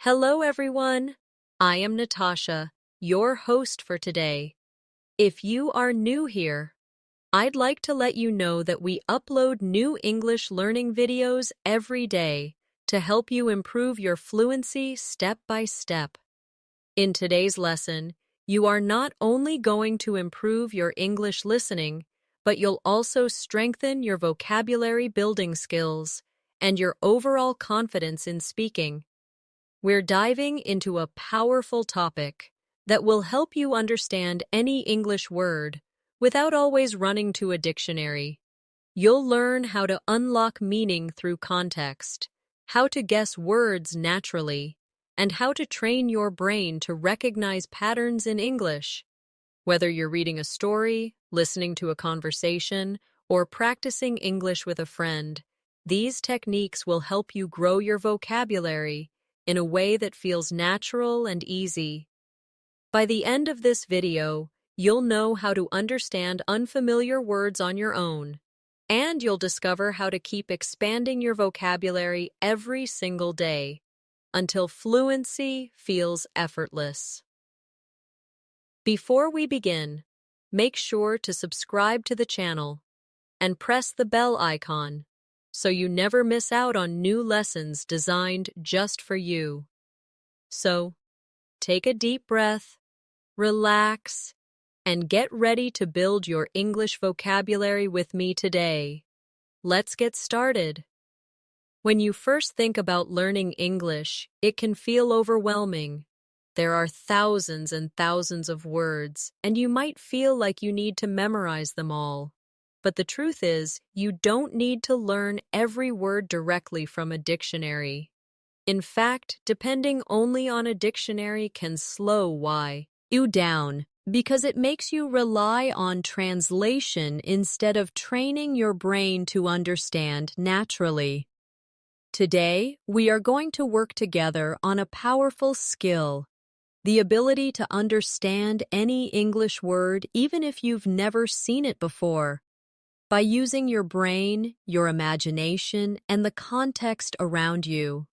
Hello, everyone. I am Natasha, your host for today. If you are new here, I'd like to let you know that we upload new English learning videos every day to help you improve your fluency step by step. In today's lesson, you are not only going to improve your English listening, but you'll also strengthen your vocabulary building skills and your overall confidence in speaking. We're diving into a powerful topic that will help you understand any English word without always running to a dictionary. You'll learn how to unlock meaning through context, how to guess words naturally, and how to train your brain to recognize patterns in English. Whether you're reading a story, listening to a conversation, or practicing English with a friend, these techniques will help you grow your vocabulary in a way that feels natural and easy. By the end of this video, you'll know how to understand unfamiliar words on your own, and you'll discover how to keep expanding your vocabulary every single day until fluency feels effortless. Before we begin, make sure to subscribe to the channel and press the bell icon so you never miss out on new lessons designed just for you. So, take a deep breath, relax, and get ready to build your English vocabulary with me today. Let's get started. When you first think about learning English, it can feel overwhelming. There are thousands and thousands of words, and you might feel like you need to memorize them all. But the truth is, you don't need to learn every word directly from a dictionary. In fact, depending only on a dictionary can slow you down because it makes you rely on translation instead of training your brain to understand naturally. Today, we are going to work together on a powerful skill, the ability to understand any English word even if you've never seen it before. By using your brain, your imagination, and the context around you.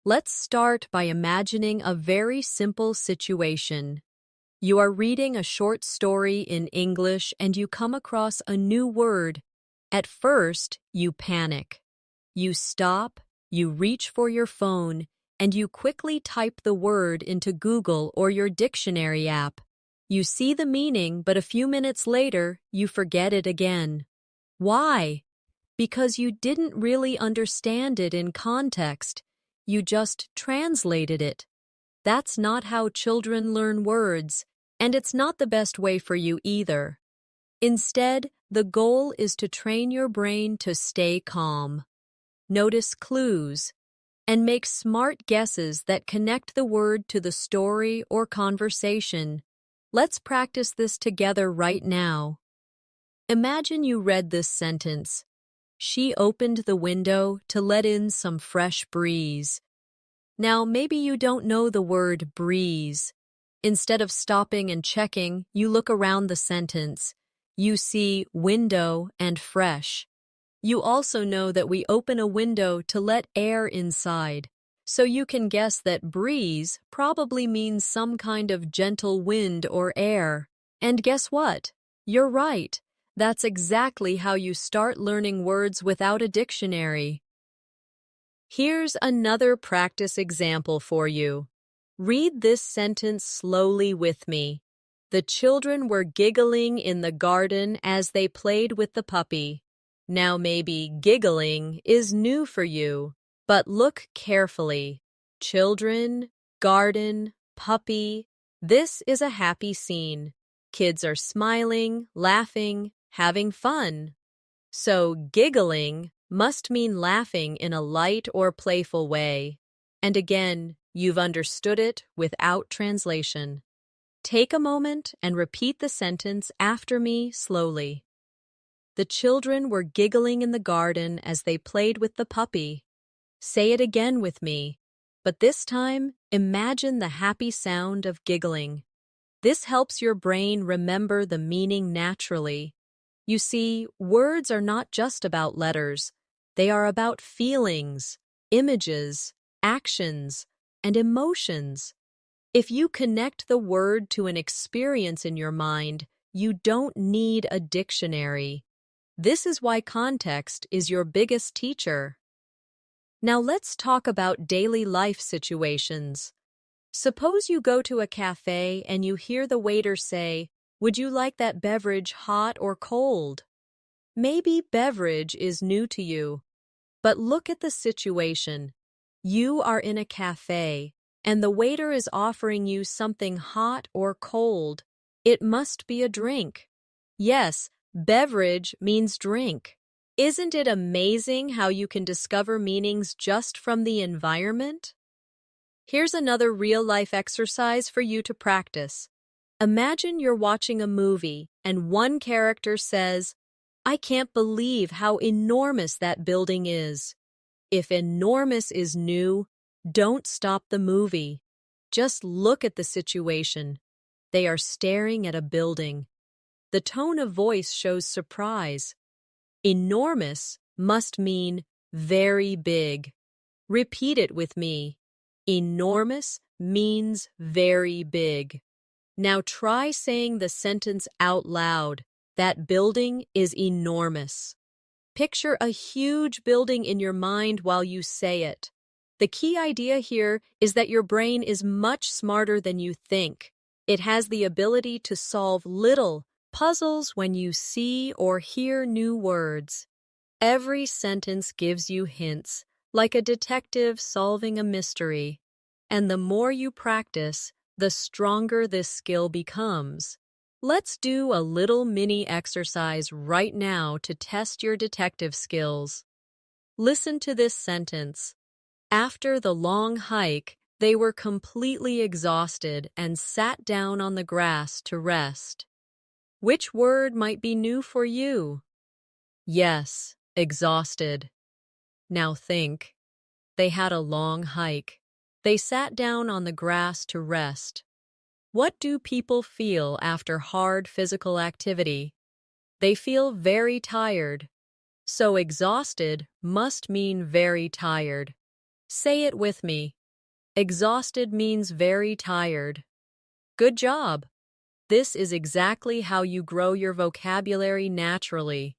Let's start by imagining a very simple situation. You are reading a short story in English and you come across a new word. At first, you panic. You stop, you reach for your phone, and you quickly type the word into Google or your dictionary app. You see the meaning, but a few minutes later, you forget it again. Why? Because you didn't really understand it in context. You just translated it. That's not how children learn words, and it's not the best way for you either. Instead, the goal is to train your brain to stay calm. Notice clues, and make smart guesses that connect the word to the story or conversation. Let's practice this together right now. Imagine you read this sentence. She opened the window to let in some fresh breeze. Now, maybe you don't know the word breeze. Instead of stopping and checking, you look around the sentence. You see window and fresh. You also know that we open a window to let air inside. So you can guess that breeze probably means some kind of gentle wind or air. And guess what? You're right. That's exactly how you start learning words without a dictionary. Here's another practice example for you. Read this sentence slowly with me. The children were giggling in the garden as they played with the puppy. Now maybe giggling is new for you, but look carefully. Children, garden, puppy. This is a happy scene. Kids are smiling, laughing, having fun. So giggling must mean laughing in a light or playful way. And again, you've understood it without translation. Take a moment and repeat the sentence after me slowly. The children were giggling in the garden as they played with the puppy. Say it again with me, but this time, imagine the happy sound of giggling. This helps your brain remember the meaning naturally. You see, words are not just about letters. They are about feelings, images, actions, and emotions. If you connect the word to an experience in your mind, you don't need a dictionary. This is why context is your biggest teacher. Now let's talk about daily life situations. Suppose you go to a cafe and you hear the waiter say, "Would you like that beverage hot or cold?" Maybe beverage is new to you, but look at the situation. You are in a cafe, and the waiter is offering you something hot or cold. It must be a drink. Yes, beverage means drink. Isn't it amazing how you can discover meanings just from the environment? Here's another real-life exercise for you to practice. Imagine you're watching a movie and one character says, "I can't believe how enormous that building is." If enormous is new, don't stop the movie. Just look at the situation. They are staring at a building. The tone of voice shows surprise. Enormous must mean very big. Repeat it with me. Enormous means very big. Now try saying the sentence out loud. That building is enormous. Picture a huge building in your mind while you say it. The key idea here is that your brain is much smarter than you think. It has the ability to solve little puzzles when you see or hear new words. Every sentence gives you hints, like a detective solving a mystery. And the more you practice, the stronger this skill becomes. Let's do a little mini exercise right now to test your detective skills. Listen to this sentence. After the long hike, they were completely exhausted and sat down on the grass to rest. Which word might be new for you? Yes, exhausted. Now think. They had a long hike. They sat down on the grass to rest. What do people feel after hard physical activity? They feel very tired. So exhausted must mean very tired. Say it with me. Exhausted means very tired. Good job. This is exactly how you grow your vocabulary naturally.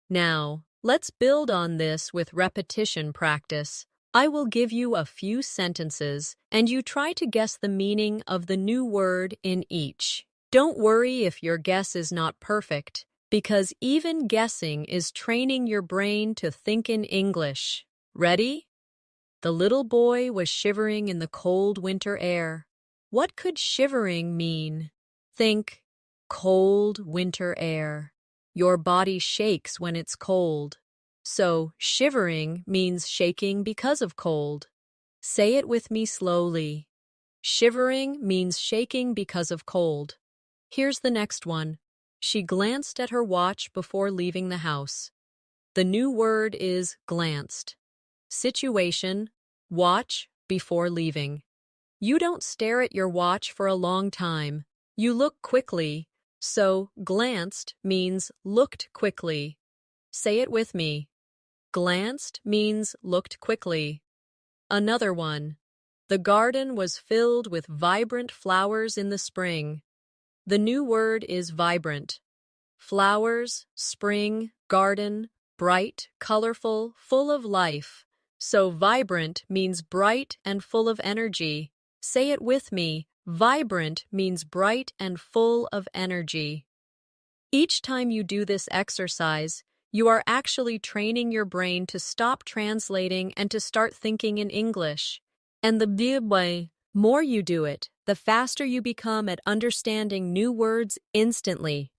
Now, let's build on this with repetition practice. I will give you a few sentences, and you try to guess the meaning of the new word in each. Don't worry if your guess is not perfect, because even guessing is training your brain to think in English. Ready? The little boy was shivering in the cold winter air. What could shivering mean? Think, cold winter air. Your body shakes when it's cold. So, shivering means shaking because of cold. Say it with me slowly. Shivering means shaking because of cold. Here's the next one. She glanced at her watch before leaving the house. The new word is glanced. Situation, watch before leaving. You don't stare at your watch for a long time. You look quickly. So, glanced means looked quickly. Say it with me. Glanced means looked quickly. Another one. The garden was filled with vibrant flowers in the spring. The new word is vibrant. Flowers, spring, garden, bright, colorful, full of life. So vibrant means bright and full of energy. Say it with me. Vibrant means bright and full of energy. Each time you do this exercise, you are actually training your brain to stop translating and to start thinking in English. And the more you do it, the faster you become at understanding new words instantly.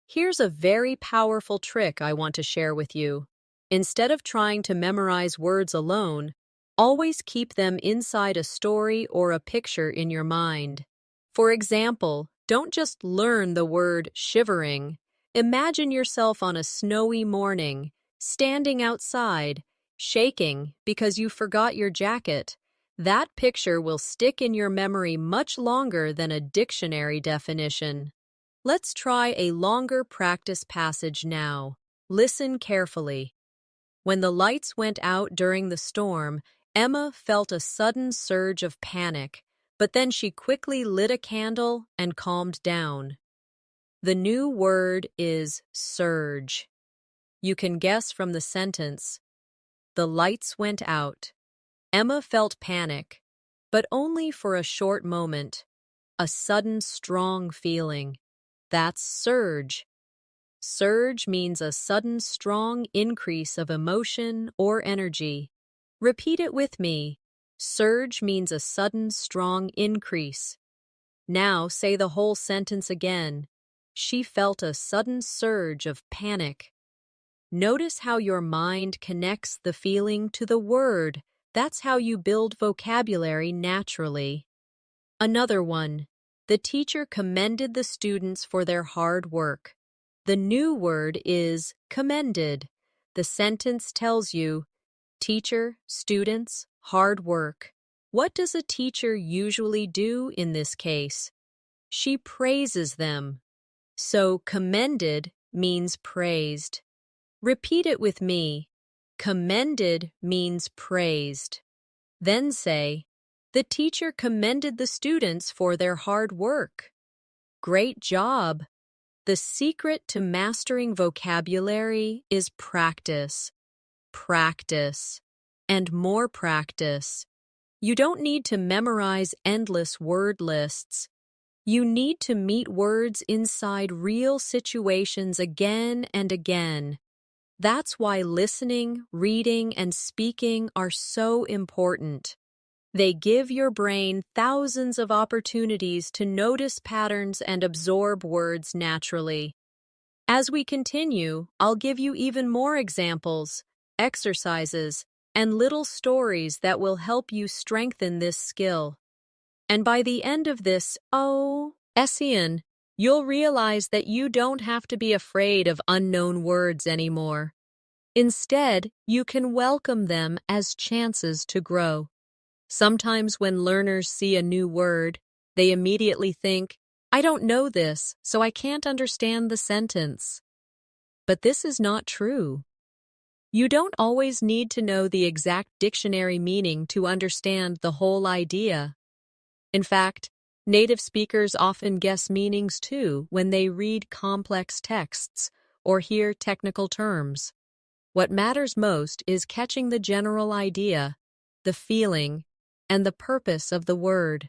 Here's a very powerful trick I want to share with you. Instead of trying to memorize words alone, always keep them inside a story or a picture in your mind. For example, don't just learn the word shivering. Imagine yourself on a snowy morning, standing outside, shaking because you forgot your jacket. That picture will stick in your memory much longer than a dictionary definition. Let's try a longer practice passage now. Listen carefully. When the lights went out during the storm, Emma felt a sudden surge of panic, but then she quickly lit a candle and calmed down. The new word is surge. You can guess from the sentence. The lights went out. Emma felt panic, but only for a short moment. A sudden, strong feeling. That's surge. Surge means a sudden, strong increase of emotion or energy. Repeat it with me. Surge means a sudden, strong increase. Now say the whole sentence again. She felt a sudden surge of panic. Notice how your mind connects the feeling to the word. That's how you build vocabulary naturally. Another one. The teacher commended the students for their hard work. The new word is commended. The sentence tells you, teacher, students, hard work. What does a teacher usually do in this case? She praises them. So commended means praised. Repeat it with me. Commended means praised. Then say, the teacher commended the students for their hard work. Great job! The secret to mastering vocabulary is practice. Practice. And more practice. You don't need to memorize endless word lists. You need to meet words inside real situations again and again. That's why listening, reading, and speaking are so important. They give your brain thousands of opportunities to notice patterns and absorb words naturally. As we continue, I'll give you even more examples, exercises, and little stories that will help you strengthen this skill. And by the end of this lesson, you'll realize that you don't have to be afraid of unknown words anymore. Instead, you can welcome them as chances to grow. Sometimes when learners see a new word, they immediately think, I don't know this, so I can't understand the sentence. But this is not true. You don't always need to know the exact dictionary meaning to understand the whole idea. In fact, native speakers often guess meanings too when they read complex texts or hear technical terms. What matters most is catching the general idea, the feeling, and the purpose of the word.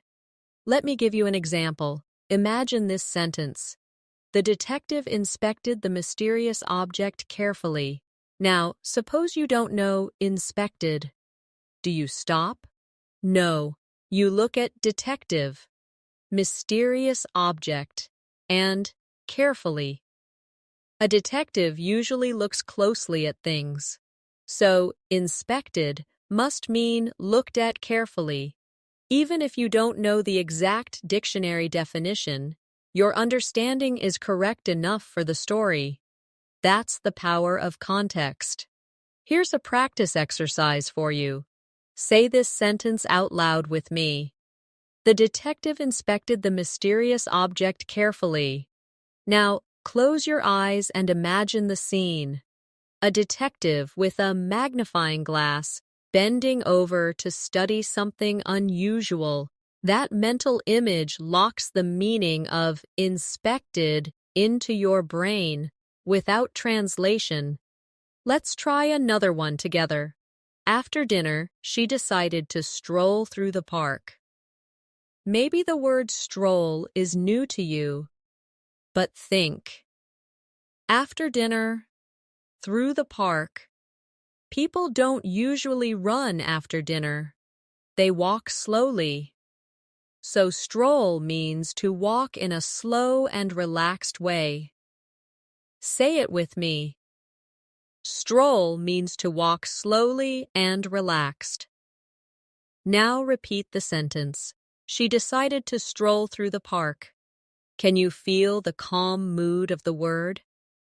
Let me give you an example. Imagine this sentence. The detective inspected the mysterious object carefully. Now, suppose you don't know inspected. Do you stop? No. You look at detective, mysterious object, and carefully. A detective usually looks closely at things. So, inspected must mean looked at carefully. Even if you don't know the exact dictionary definition, your understanding is correct enough for the story. That's the power of context. Here's a practice exercise for you. Say this sentence out loud with me. The detective inspected the mysterious object carefully. Now, close your eyes and imagine the scene. A detective with a magnifying glass bending over to study something unusual. That mental image locks the meaning of inspected into your brain without translation. Let's try another one together. After dinner, she decided to stroll through the park. Maybe the word stroll is new to you, but think. After dinner, through the park. People don't usually run after dinner. They walk slowly. So stroll means to walk in a slow and relaxed way. Say it with me. Stroll means to walk slowly and relaxed. Now repeat the sentence. She decided to stroll through the park. Can you feel the calm mood of the word?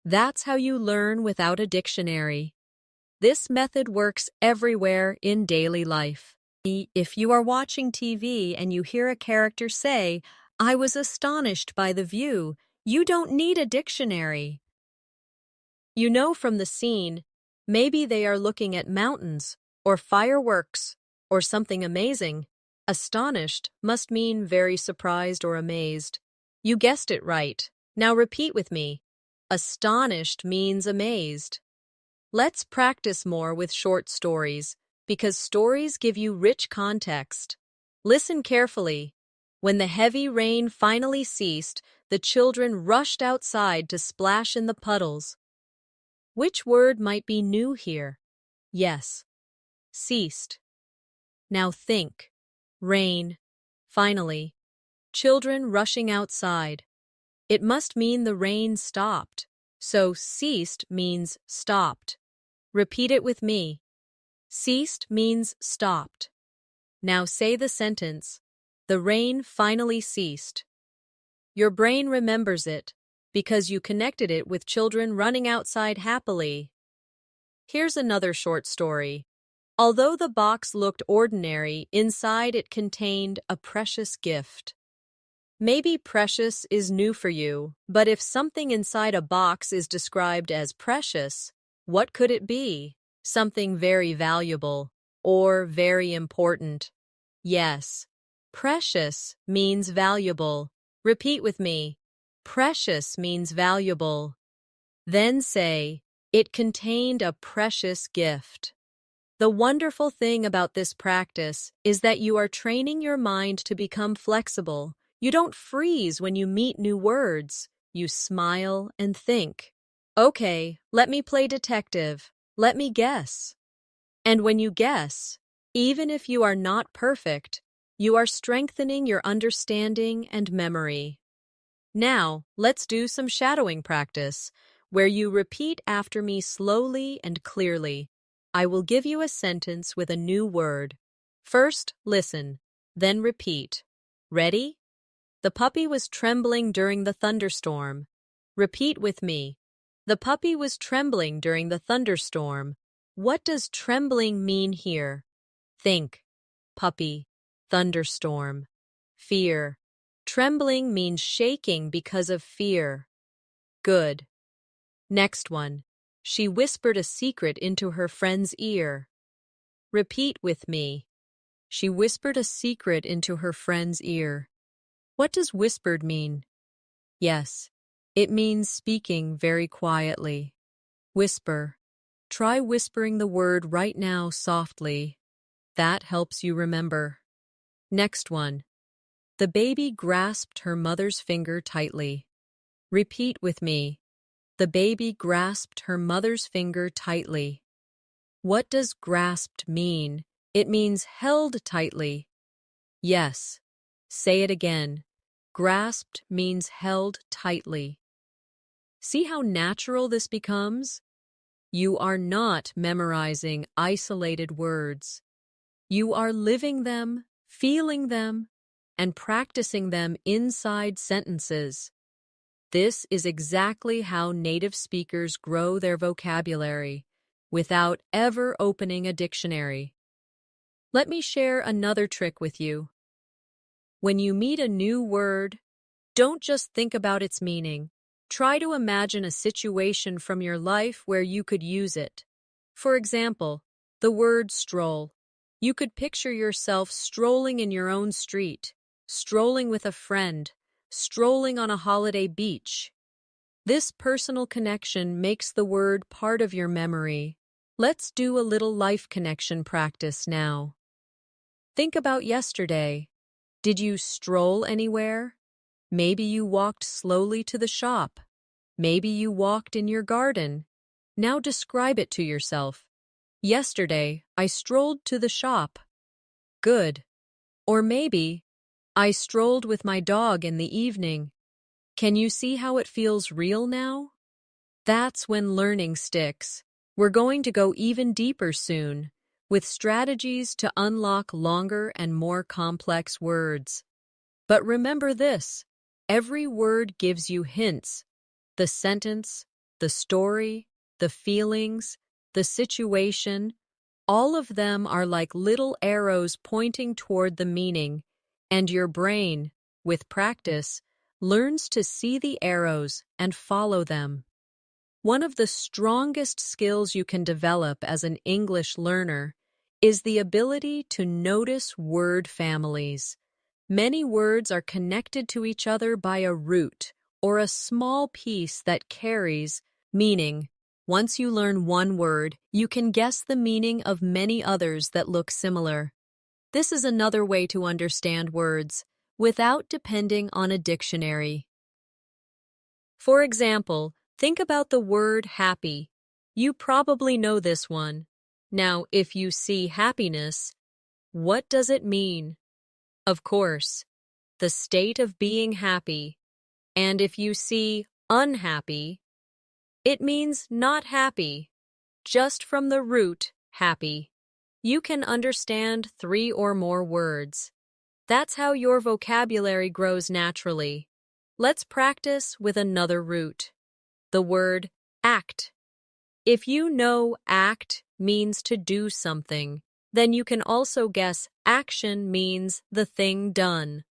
That's how you learn without a dictionary. This method works everywhere in daily life. If you are watching TV and you hear a character say, I was astonished by the view, you don't need a dictionary. You know from the scene, maybe they are looking at mountains or fireworks or something amazing. Astonished must mean very surprised or amazed. You guessed it right. Now repeat with me. Astonished means amazed. Let's practice more with short stories, because stories give you rich context. Listen carefully. When the heavy rain finally ceased, the children rushed outside to splash in the puddles. Which word might be new here? Yes, ceased. Now think. Rain. Finally. Children rushing outside. It must mean the rain stopped. So ceased means stopped. Repeat it with me. Ceased means stopped. Now say the sentence. The rain finally ceased. Your brain remembers it because you connected it with children running outside happily. Here's another short story. Although the box looked ordinary, inside it contained a precious gift. Maybe precious is new for you, but if something inside a box is described as precious, what could it be? Something very valuable or very important. Yes, precious means valuable. Repeat with me. Precious means valuable. Then say, it contained a precious gift. The wonderful thing about this practice is that you are training your mind to become flexible. You don't freeze when you meet new words. You smile and think. Okay, let me play detective. Let me guess. And when you guess, even if you are not perfect, you are strengthening your understanding and memory. Now, let's do some shadowing practice, where you repeat after me slowly and clearly. I will give you a sentence with a new word. First, listen, then repeat. Ready? The puppy was trembling during the thunderstorm. Repeat with me. The puppy was trembling during the thunderstorm. What does trembling mean here? Think. Puppy. Thunderstorm. Fear. Trembling means shaking because of fear. Good. Next one. She whispered a secret into her friend's ear. Repeat with me. She whispered a secret into her friend's ear. What does whispered mean? Yes, it means speaking very quietly. Whisper. Try whispering the word right now softly. That helps you remember. Next one. The baby grasped her mother's finger tightly. Repeat with me. The baby grasped her mother's finger tightly. What does grasped mean? It means held tightly. Yes. Say it again. Grasped means held tightly. See how natural this becomes? You are not memorizing isolated words. You are living them, feeling them, and practicing them inside sentences. This is exactly how native speakers grow their vocabulary, without ever opening a dictionary. Let me share another trick with you. When you meet a new word, don't just think about its meaning. Try to imagine a situation from your life where you could use it. For example, the word stroll. You could picture yourself strolling in your own street, strolling with a friend, strolling on a holiday beach. This personal connection makes the word part of your memory. Let's do a little life connection practice now. Think about yesterday. Did you stroll anywhere? Maybe you walked slowly to the shop. Maybe you walked in your garden. Now describe it to yourself. Yesterday, I strolled to the shop. Good. Or maybe, I strolled with my dog in the evening. Can you see how it feels real now? That's when learning sticks. We're going to go even deeper soon, with strategies to unlock longer and more complex words. But remember this, every word gives you hints. The sentence, the story, the feelings, the situation, all of them are like little arrows pointing toward the meaning, and your brain, with practice, learns to see the arrows and follow them. One of the strongest skills you can develop as an English learner is the ability to notice word families. Many words are connected to each other by a root or a small piece that carries meaning. Once you learn one word, you can guess the meaning of many others that look similar. This is another way to understand words without depending on a dictionary. For example, think about the word happy. You probably know this one. Now, if you see happiness, what does it mean? Of course, the state of being happy. And if you see unhappy, it means not happy, just from the root happy. You can understand 3 or more words. That's how your vocabulary grows naturally. Let's practice with another root. The word act. If you know act means to do something, then you can also guess action means the thing done.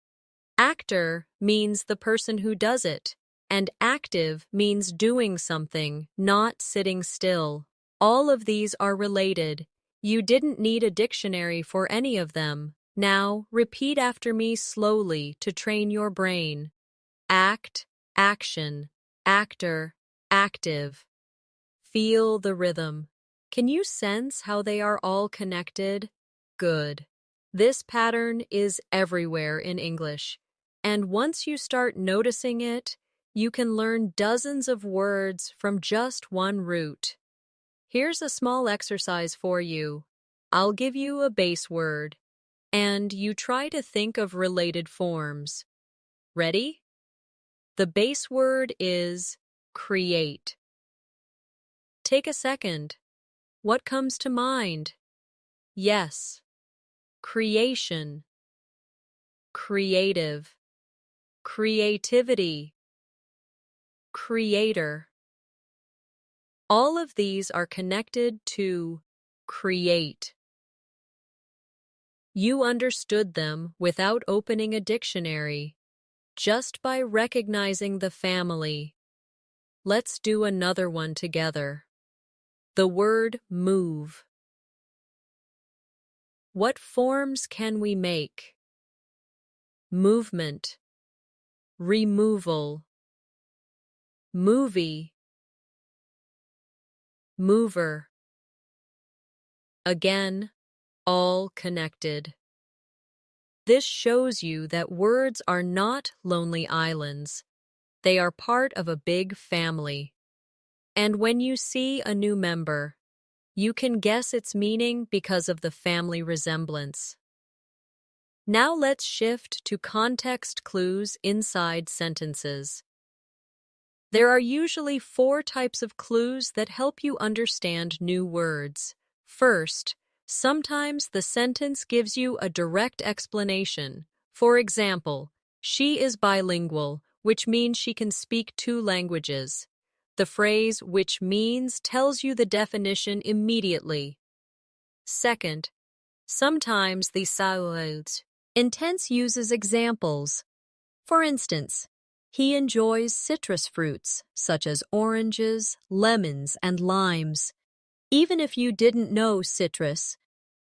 Actor means the person who does it, and active means doing something, not sitting still. All of these are related. You didn't need a dictionary for any of them. Now, repeat after me slowly to train your brain. Act, action, actor, active. Feel the rhythm. Can you sense how they are all connected? Good. This pattern is everywhere in English. And once you start noticing it, you can learn dozens of words from just one root. Here's a small exercise for you. I'll give you a base word, and you try to think of related forms. Ready? The base word is create. Take a second. What comes to mind? Yes. Creation. Creative. Creativity. Creator. All of these are connected to create. You understood them without opening a dictionary, just by recognizing the family. Let's do another one together. The word move. What forms can we make? Movement. Removal. Movie. Mover. Again, all connected. This shows you that words are not lonely islands. They are part of a big family. And when you see a new member, you can guess its meaning because of the family resemblance. Now let's shift to context clues inside sentences. There are usually 4 types of clues that help you understand new words. First, sometimes the sentence gives you a direct explanation. For example, she is bilingual, which means she can speak 2 languages. The phrase which means tells you the definition immediately. Second, sometimes the silent intense uses examples. For instance, he enjoys citrus fruits, such as oranges, lemons, and limes. Even if you didn't know citrus,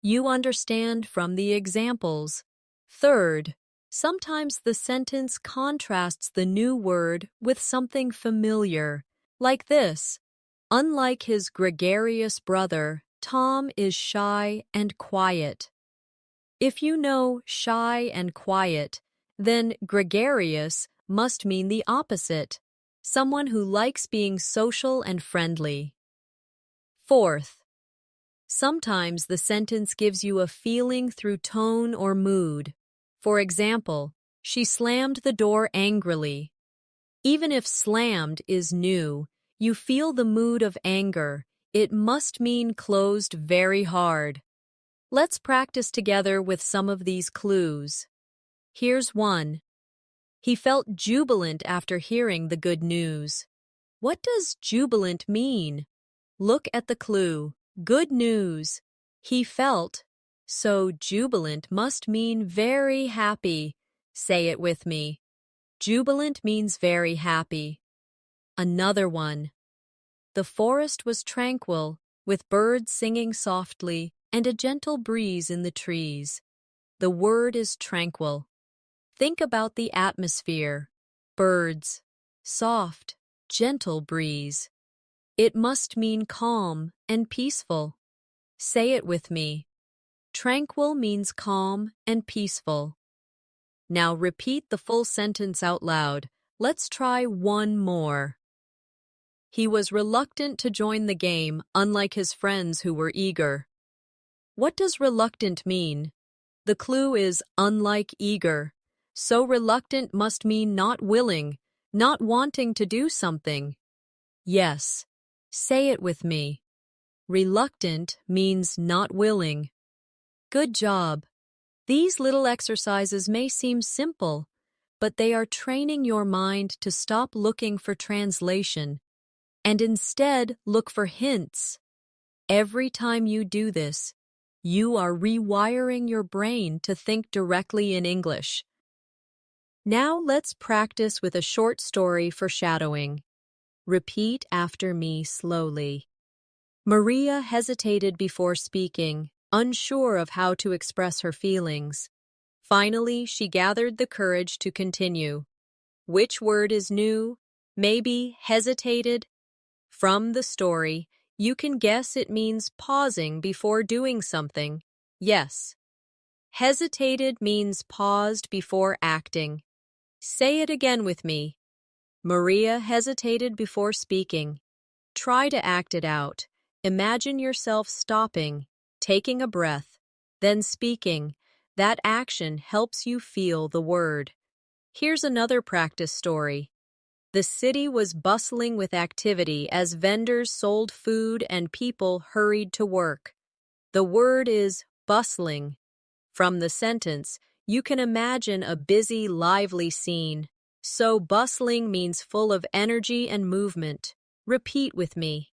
you understand from the examples. Third, sometimes the sentence contrasts the new word with something familiar, like this. Unlike his gregarious brother, Tom is shy and quiet. If you know shy and quiet, then gregarious must mean the opposite, someone who likes being social and friendly. Fourth, sometimes the sentence gives you a feeling through tone or mood. For example, she slammed the door angrily. Even if slammed is new, you feel the mood of anger. It must mean closed very hard. Let's practice together with some of these clues. Here's one. He felt jubilant after hearing the good news. What does jubilant mean? Look at the clue. Good news. He felt. So jubilant must mean very happy. Say it with me. Jubilant means very happy. Another one. The forest was tranquil, with birds singing softly. and a gentle breeze in the trees. The word is tranquil. Think about the atmosphere, birds, soft, gentle breeze. It must mean calm and peaceful. Say it with me. Tranquil means calm and peaceful. Now repeat the full sentence out loud. Let's try one more. He was reluctant to join the game, unlike his friends who were eager. What does reluctant mean? The clue is unlike eager. So reluctant must mean not willing, not wanting to do something. Yes. Say it with me. Reluctant means not willing. Good job. These little exercises may seem simple, but they are training your mind to stop looking for translation and instead look for hints. Every time you do this, you are rewiring your brain to think directly in English. Now let's practice with a short story for shadowing. Repeat after me slowly. Maria hesitated before speaking, unsure of how to express her feelings. Finally, she gathered the courage to continue. Which word is new? Maybe hesitated? From the story, you can guess it means pausing before doing something. Yes. Hesitated means paused before acting. Say it again with me. Maria hesitated before speaking. Try to act it out. Imagine yourself stopping, taking a breath, then speaking. That action helps you feel the word. Here's another practice story. The city was bustling with activity as vendors sold food and people hurried to work. The word is bustling. From the sentence, you can imagine a busy, lively scene. So bustling means full of energy and movement. Repeat with me.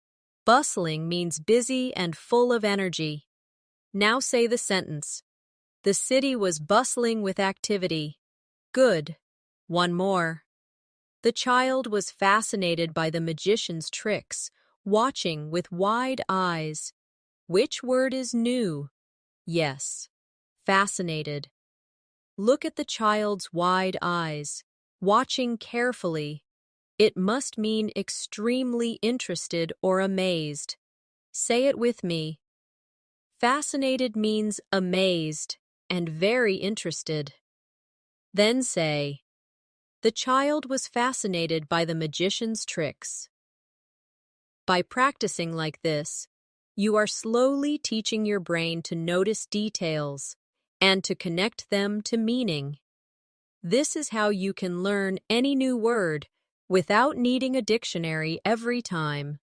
Bustling means busy and full of energy. Now say the sentence. The city was bustling with activity. Good. One more. The child was fascinated by the magician's tricks, watching with wide eyes. Which word is new? Yes. Fascinated. Look at the child's wide eyes, watching carefully. It must mean extremely interested or amazed. Say it with me. Fascinated means amazed and very interested. Then say, the child was fascinated by the magician's tricks. By practicing like this, you are slowly teaching your brain to notice details and to connect them to meaning. This is how you can learn any new word without needing a dictionary every time.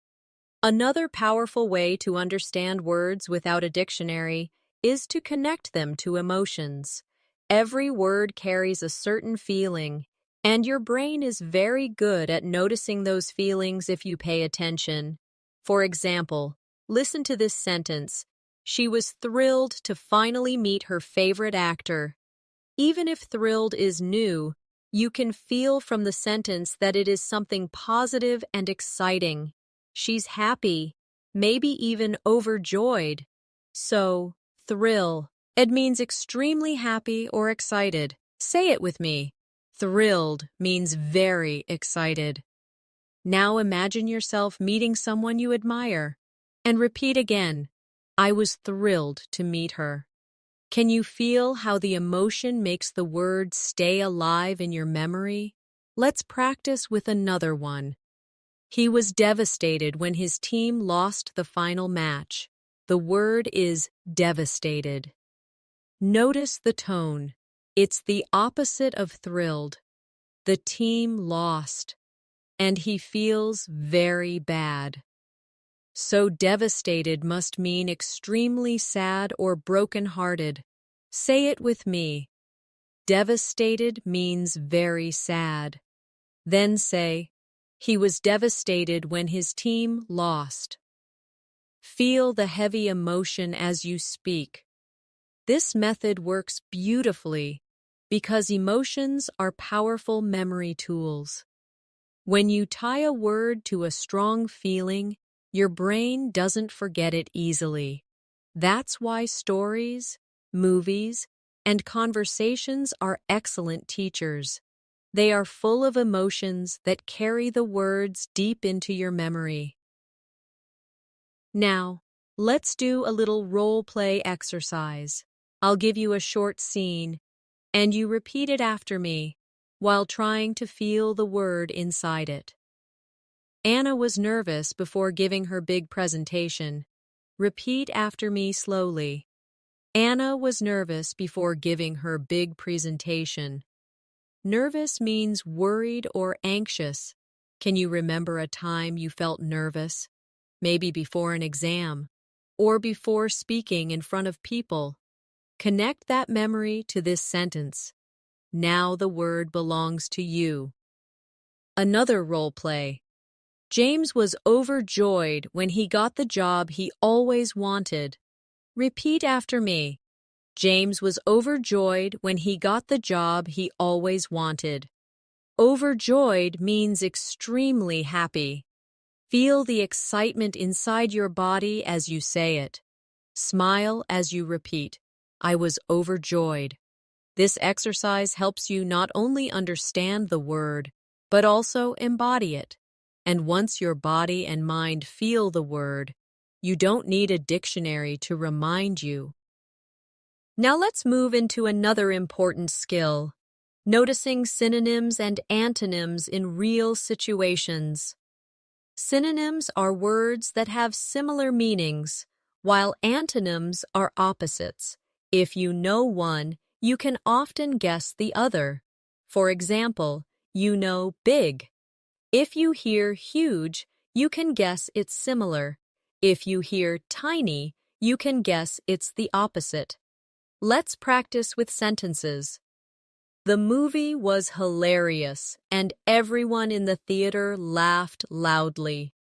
Another powerful way to understand words without a dictionary is to connect them to emotions. Every word carries a certain feeling, and your brain is very good at noticing those feelings if you pay attention. For example, listen to this sentence. She was thrilled to finally meet her favorite actor. Even if thrilled is new, you can feel from the sentence that it is something positive and exciting. She's happy, maybe even overjoyed. So, thrill. It means extremely happy or excited. Say it with me. Thrilled means very excited. Now imagine yourself meeting someone you admire. And repeat again. I was thrilled to meet her. Can you feel how the emotion makes the word stay alive in your memory? Let's practice with another one. He was devastated when his team lost the final match. The word is devastated. Notice the tone. It's the opposite of thrilled. The team lost, and he feels very bad. So devastated must mean extremely sad or broken-hearted. Say it with me. Devastated means very sad. Then say, he was devastated when his team lost. Feel the heavy emotion as you speak. This method works beautifully because emotions are powerful memory tools. When you tie a word to a strong feeling, your brain doesn't forget it easily. That's why stories, movies, and conversations are excellent teachers. They are full of emotions that carry the words deep into your memory. Now, let's do a little role play exercise. I'll give you a short scene, and you repeat it after me while trying to feel the word inside it. Anna was nervous before giving her big presentation. Repeat after me slowly. Anna was nervous before giving her big presentation. Nervous means worried or anxious. Can you remember a time you felt nervous? Maybe before an exam, or before speaking in front of people. Connect that memory to this sentence. Now the word belongs to you. Another role play. James was overjoyed when he got the job he always wanted. Repeat after me. James was overjoyed when he got the job he always wanted. Overjoyed means extremely happy. Feel the excitement inside your body as you say it. Smile as you repeat, I was overjoyed. This exercise helps you not only understand the word, but also embody it. And once your body and mind feel the word, you don't need a dictionary to remind you. Now let's move into another important skill, noticing synonyms and antonyms in real situations. Synonyms are words that have similar meanings, while antonyms are opposites. If you know one, you can often guess the other. For example, you know big. If you hear huge, you can guess it's similar. If you hear tiny, you can guess it's the opposite. Let's practice with sentences. The movie was hilarious, and everyone in the theater laughed loudly.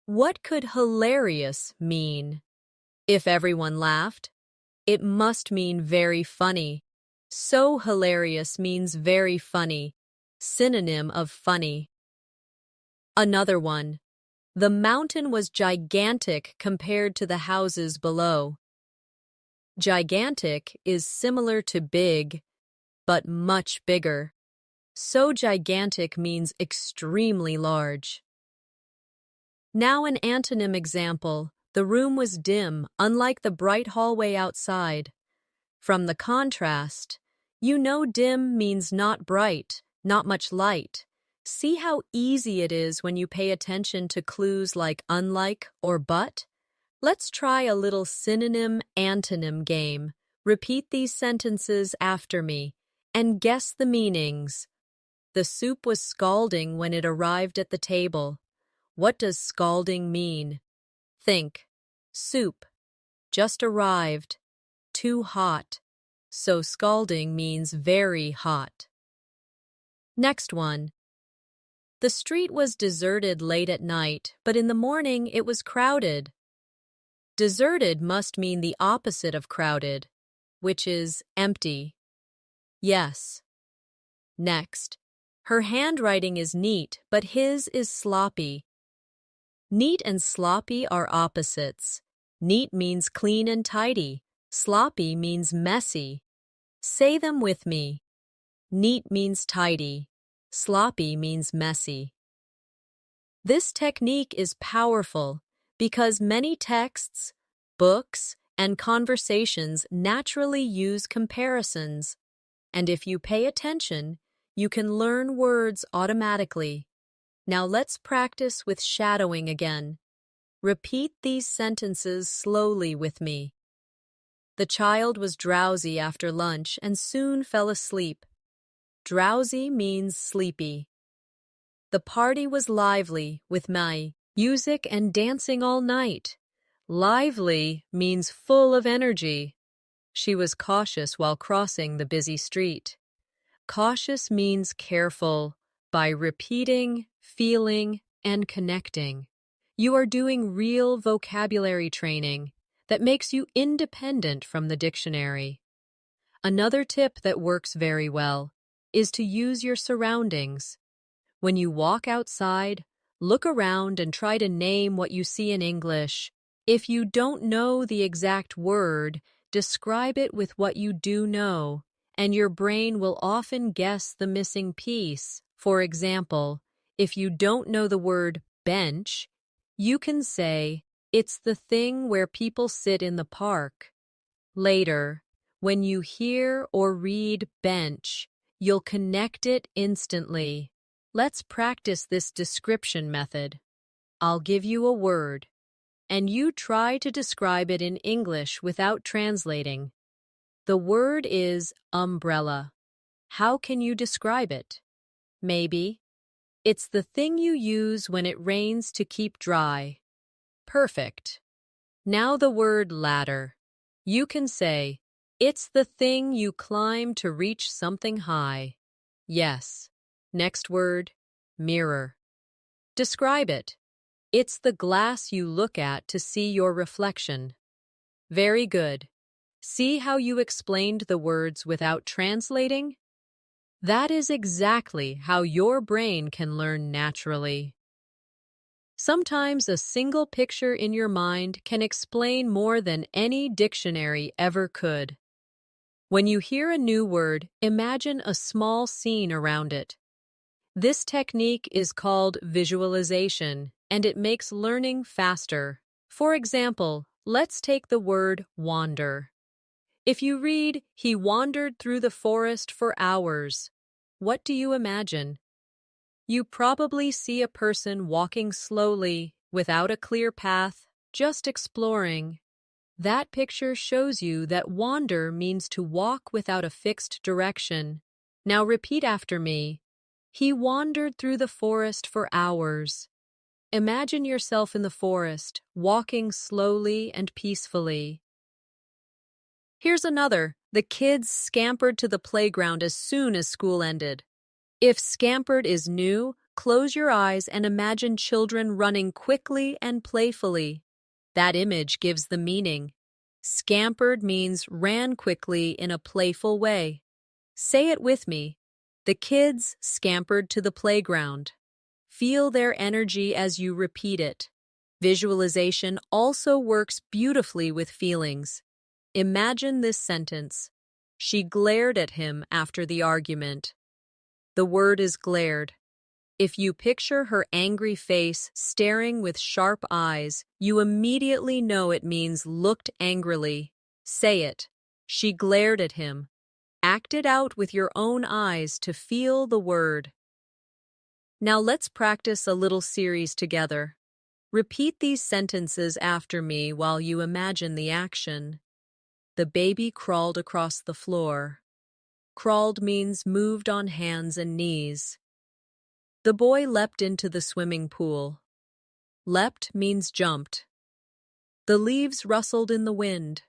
What could hilarious mean? If everyone laughed, it must mean very funny. So hilarious means very funny, synonym of funny. Another one. The mountain was gigantic compared to the houses below. Gigantic is similar to big, but much bigger. So gigantic means extremely large. Now an antonym example. The room was dim, unlike the bright hallway outside. From the contrast, you know dim means not bright, not much light. See how easy it is when you pay attention to clues like unlike or but? Let's try a little synonym-antonym game. Repeat these sentences after me and guess the meanings. The soup was scalding when it arrived at the table. What does scalding mean? Think. Soup. Just arrived. Too hot. So scalding means very hot. Next one. The street was deserted late at night, but in the morning it was crowded. Deserted must mean the opposite of crowded, which is empty. Yes. Next. Her handwriting is neat, but his is sloppy. Neat and sloppy are opposites. Neat means clean and tidy. Sloppy means messy. Say them with me. Neat means tidy. Sloppy means messy. This technique is powerful because many texts, books, and conversations naturally use comparisons. And if you pay attention, you can learn words automatically. Now let's practice with shadowing again. Repeat these sentences slowly with me. The child was drowsy after lunch and soon fell asleep. Drowsy means sleepy. The party was lively with music and dancing all night. Lively means full of energy. She was cautious while crossing the busy street. Cautious means careful by repeating, feeling, and connecting. You are doing real vocabulary training that makes you independent from the dictionary. Another tip that works very well is to use your surroundings. When you walk outside, look around and try to name what you see in English. If you don't know the exact word, describe it with what you do know, and your brain will often guess the missing piece. For example, if you don't know the word bench, you can say, "It's the thing where people sit in the park." Later, when you hear or read bench, you'll connect it instantly. Let's practice this description method. I'll give you a word, and you try to describe it in English without translating. The word is umbrella. How can you describe it? Maybe, "It's the thing you use when it rains to keep dry." Perfect. Now the word ladder. You can say, "It's the thing you climb to reach something high." Yes. Next word, mirror. Describe it. "It's the glass you look at to see your reflection." Very good. See how you explained the words without translating? That is exactly how your brain can learn naturally. Sometimes a single picture in your mind can explain more than any dictionary ever could. When you hear a new word, imagine a small scene around it. This technique is called visualization, and it makes learning faster. For example, let's take the word wander. If you read, "He wandered through the forest for hours," what do you imagine? You probably see a person walking slowly, without a clear path, just exploring. That picture shows you that wander means to walk without a fixed direction. Now repeat after me. He wandered through the forest for hours. Imagine yourself in the forest, walking slowly and peacefully. Here's another. The kids scampered to the playground as soon as school ended. If scampered is new, close your eyes and imagine children running quickly and playfully. That image gives the meaning. Scampered means ran quickly in a playful way. Say it with me. The kids scampered to the playground. Feel their energy as you repeat it. Visualization also works beautifully with feelings. Imagine this sentence. She glared at him after the argument. The word is glared. If you picture her angry face staring with sharp eyes, you immediately know it means looked angrily. Say it. She glared at him. Act it out with your own eyes to feel the word. Now let's practice a little series together. Repeat these sentences after me while you imagine the action. The baby crawled across the floor. Crawled means moved on hands and knees. The boy leapt into the swimming pool. Leapt means jumped. The leaves rustled in the wind.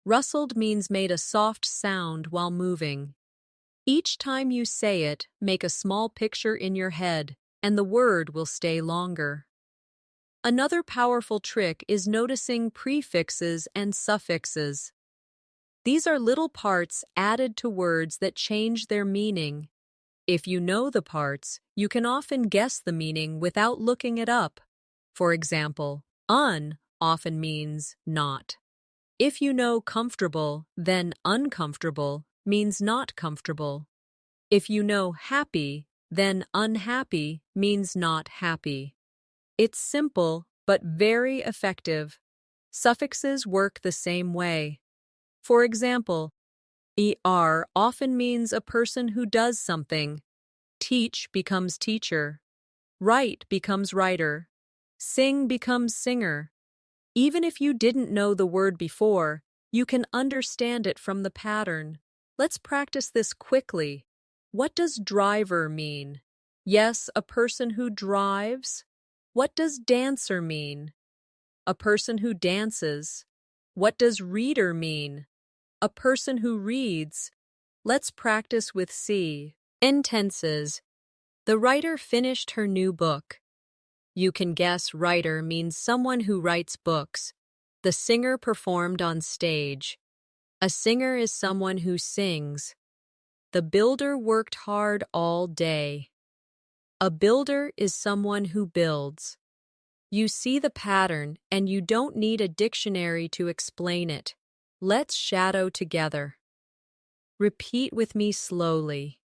Rustled means made a soft sound while moving. Each time you say it, make a small picture in your head, and the word will stay longer. Another powerful trick is noticing prefixes and suffixes. These are little parts added to words that change their meaning. If you know the parts, you can often guess the meaning without looking it up. For example, "un" often means not. If you know comfortable, then uncomfortable means not comfortable. If you know happy, then unhappy means not happy. It's simple, but very effective. Suffixes work the same way. For example, er often means a person who does something. Teach becomes teacher. Write becomes writer. Sing becomes singer. Even if you didn't know the word before, you can understand it from the pattern. Let's practice this quickly. What does driver mean? Yes, a person who drives. What does dancer mean? A person who dances. What does reader mean? A person who reads. Let's practice with C. Intenses. The writer finished her new book. You can guess writer means someone who writes books. The singer performed on stage. A singer is someone who sings. The builder worked hard all day. A builder is someone who builds. You see the pattern, and you don't need a dictionary to explain it. Let's shadow together. Repeat with me slowly.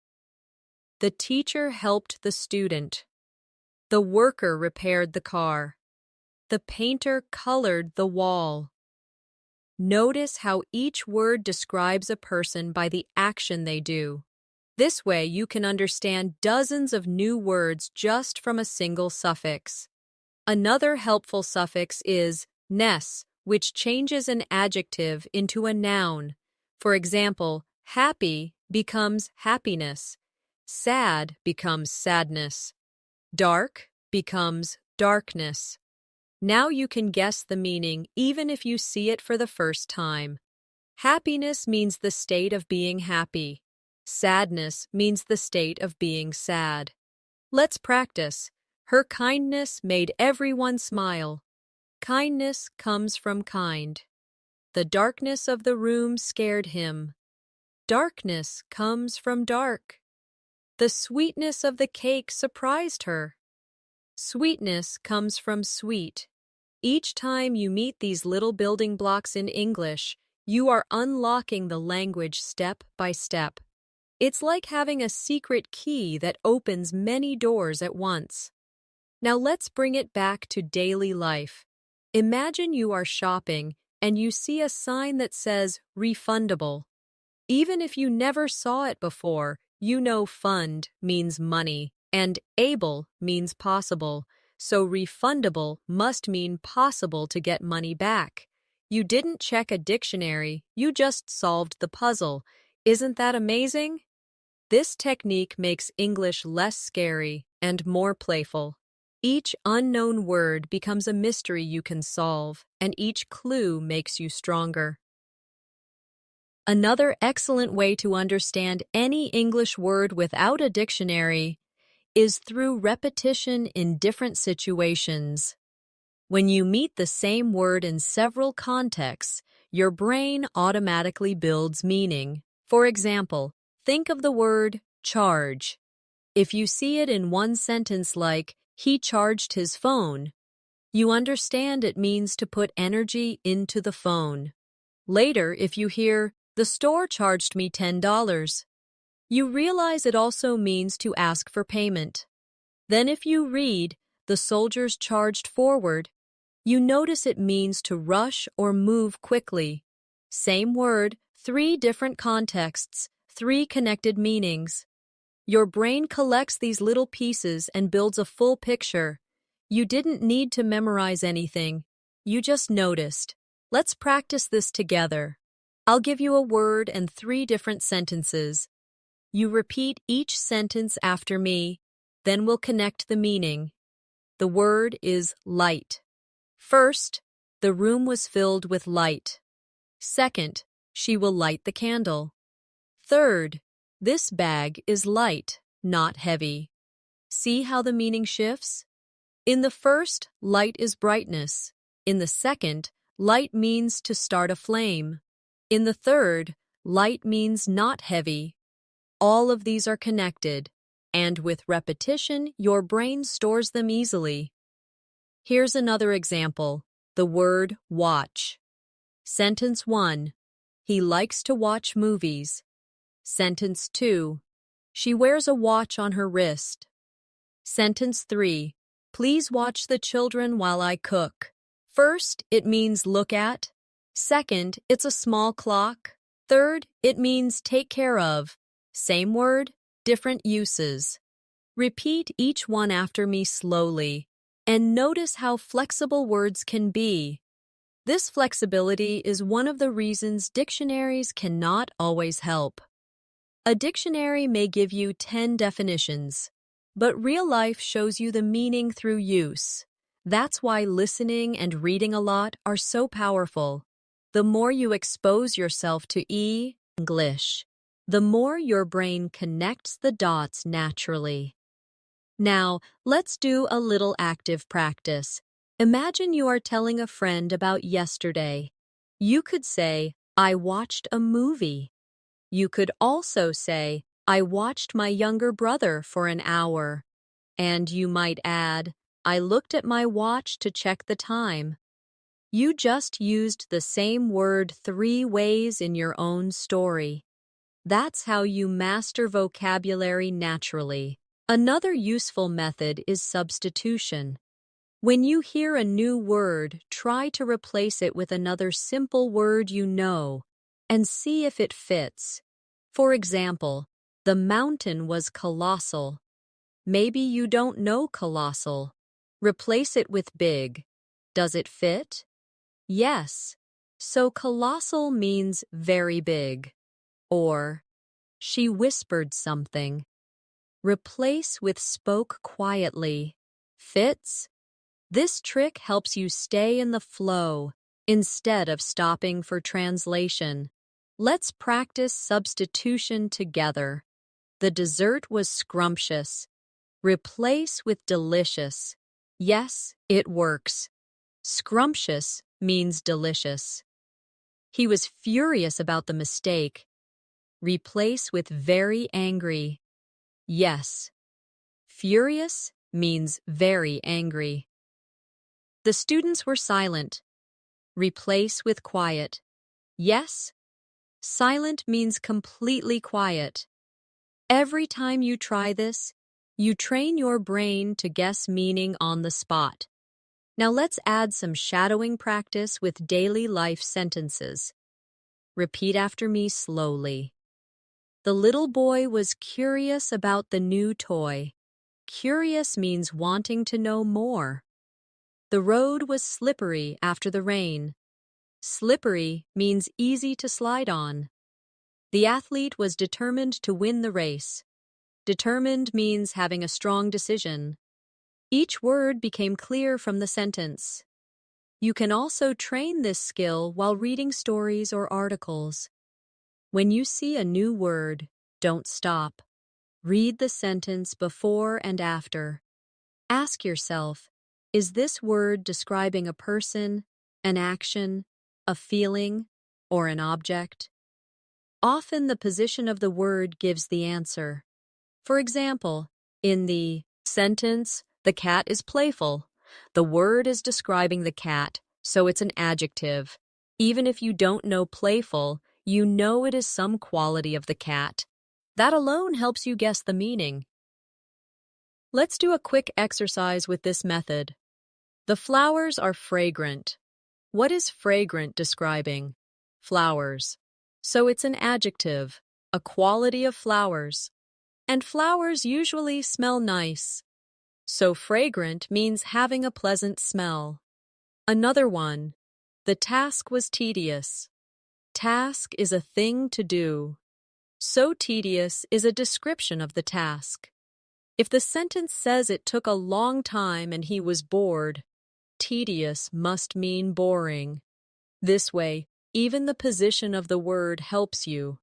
The teacher helped the student. The worker repaired the car. The painter colored the wall. Notice how each word describes a person by the action they do. This way, you can understand dozens of new words just from a single suffix. Another helpful suffix is ness, which changes an adjective into a noun. For example, happy becomes happiness. Sad becomes sadness. Dark becomes darkness. Now you can guess the meaning even if you see it for the first time. Happiness means the state of being happy. Sadness means the state of being sad. Let's practice. Her kindness made everyone smile. Kindness comes from kind. The darkness of the room scared him. Darkness comes from dark. The sweetness of the cake surprised her. Sweetness comes from sweet. Each time you meet these little building blocks in English, you are unlocking the language step by step. It's like having a secret key that opens many doors at once. Now let's bring it back to daily life. Imagine you are shopping and you see a sign that says refundable. Even if you never saw it before, you know fund means money and able means possible, so refundable must mean possible to get money back. You didn't check a dictionary, you just solved the puzzle. Isn't that amazing? This technique makes English less scary and more playful. Each unknown word becomes a mystery you can solve, and each clue makes you stronger. Another excellent way to understand any English word without a dictionary is through repetition in different situations. When you meet the same word in several contexts, your brain automatically builds meaning. For example, think of the word charge. If you see it in one sentence like, he charged his phone, you understand it means to put energy into the phone. Later, if you hear, the store charged me $10, you realize it also means to ask for payment. Then if you read, the soldiers charged forward, you notice it means to rush or move quickly. Same word, 3 different contexts, 3 connected meanings. Your brain collects these little pieces and builds a full picture. You didn't need to memorize anything. You just noticed. Let's practice this together. I'll give you a word and 3 different sentences. You repeat each sentence after me, then we'll connect the meaning. The word is light. First, the room was filled with light. Second, she will light the candle. Third, this bag is light, not heavy. See how the meaning shifts? In the first, light is brightness. In the second, light means to start a flame. In the third, light means not heavy. All of these are connected, and with repetition, your brain stores them easily. Here's another example, the word watch. Sentence 1, he likes to watch movies. Sentence 2, she wears a watch on her wrist. Sentence 3, please watch the children while I cook. First, it means look at. Second, it's a small clock. Third, it means take care of. Same word, different uses. Repeat each one after me slowly, and notice how flexible words can be. This flexibility is one of the reasons dictionaries cannot always help. A dictionary may give you 10 definitions, but real life shows you the meaning through use. That's why listening and reading a lot are so powerful. The more you expose yourself to English, the more your brain connects the dots naturally. Now, let's do a little active practice. Imagine you are telling a friend about yesterday. You could say, I watched a movie. You could also say, I watched my younger brother for an hour. And you might add, I looked at my watch to check the time. You just used the same word 3 ways in your own story. That's how you master vocabulary naturally. Another useful method is substitution. When you hear a new word, try to replace it with another simple word you know and see if it fits. For example, the mountain was colossal. Maybe you don't know colossal. Replace it with big. Does it fit? Yes. So colossal means very big. Or, she whispered something. Replace with spoke quietly. Fits? This trick helps you stay in the flow instead of stopping for translation. Let's practice substitution together. The dessert was scrumptious. Replace with delicious. Yes, it works. Scrumptious means delicious. He was furious about the mistake. Replace with very angry. Yes. Furious means very angry. The students were silent. Replace with quiet. Yes. Silent means completely quiet. Every time you try this, you train your brain to guess meaning on the spot. Now let's add some shadowing practice with daily life sentences. Repeat after me slowly. The little boy was curious about the new toy. Curious means wanting to know more. The road was slippery after the rain. Slippery means easy to slide on. The athlete was determined to win the race. Determined means having a strong decision. Each word became clear from the sentence. You can also train this skill while reading stories or articles. When you see a new word, don't stop. Read the sentence before and after. Ask yourself, is this word describing a person, an action, a feeling, or an object? Often the position of the word gives the answer. For example, in the sentence, the cat is playful. The word is describing the cat, so it's an adjective. Even if you don't know playful, you know it is some quality of the cat. That alone helps you guess the meaning. Let's do a quick exercise with this method. The flowers are fragrant. What is fragrant describing? Flowers. So it's an adjective, a quality of flowers. And flowers usually smell nice. So fragrant means having a pleasant smell. Another one. The task was tedious. Task is a thing to do. So tedious is a description of the task. If the sentence says it took a long time and he was bored, tedious must mean boring. This way, even the position of the word helps you.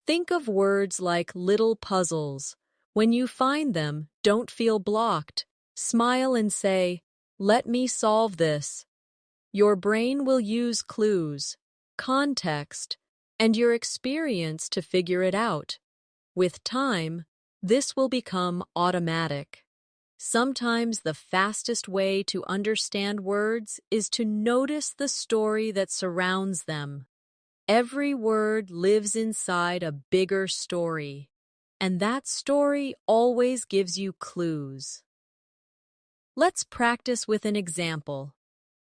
Think of words like little puzzles. When you find them, don't feel blocked. Smile and say, "Let me solve this." Your brain will use clues, context, and your experience to figure it out. With time, this will become automatic. Sometimes the fastest way to understand words is to notice the story that surrounds them. Every word lives inside a bigger story, and that story always gives you clues. Let's practice with an example.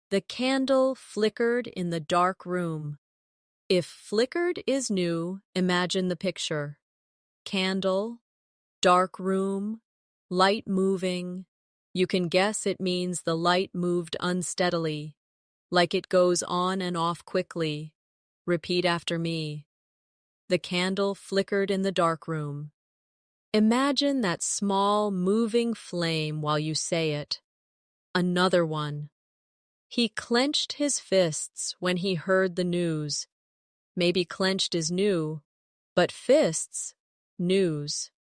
The candle flickered in the dark room. If flickered is new, imagine the picture. Candle, dark room, light moving. You can guess it means the light moved unsteadily, like it goes on and off quickly. Repeat after me. The candle flickered in the dark room. Imagine that small, moving flame while you say it. Another one. He clenched his fists when he heard the news. Maybe clenched is new, but fists, news,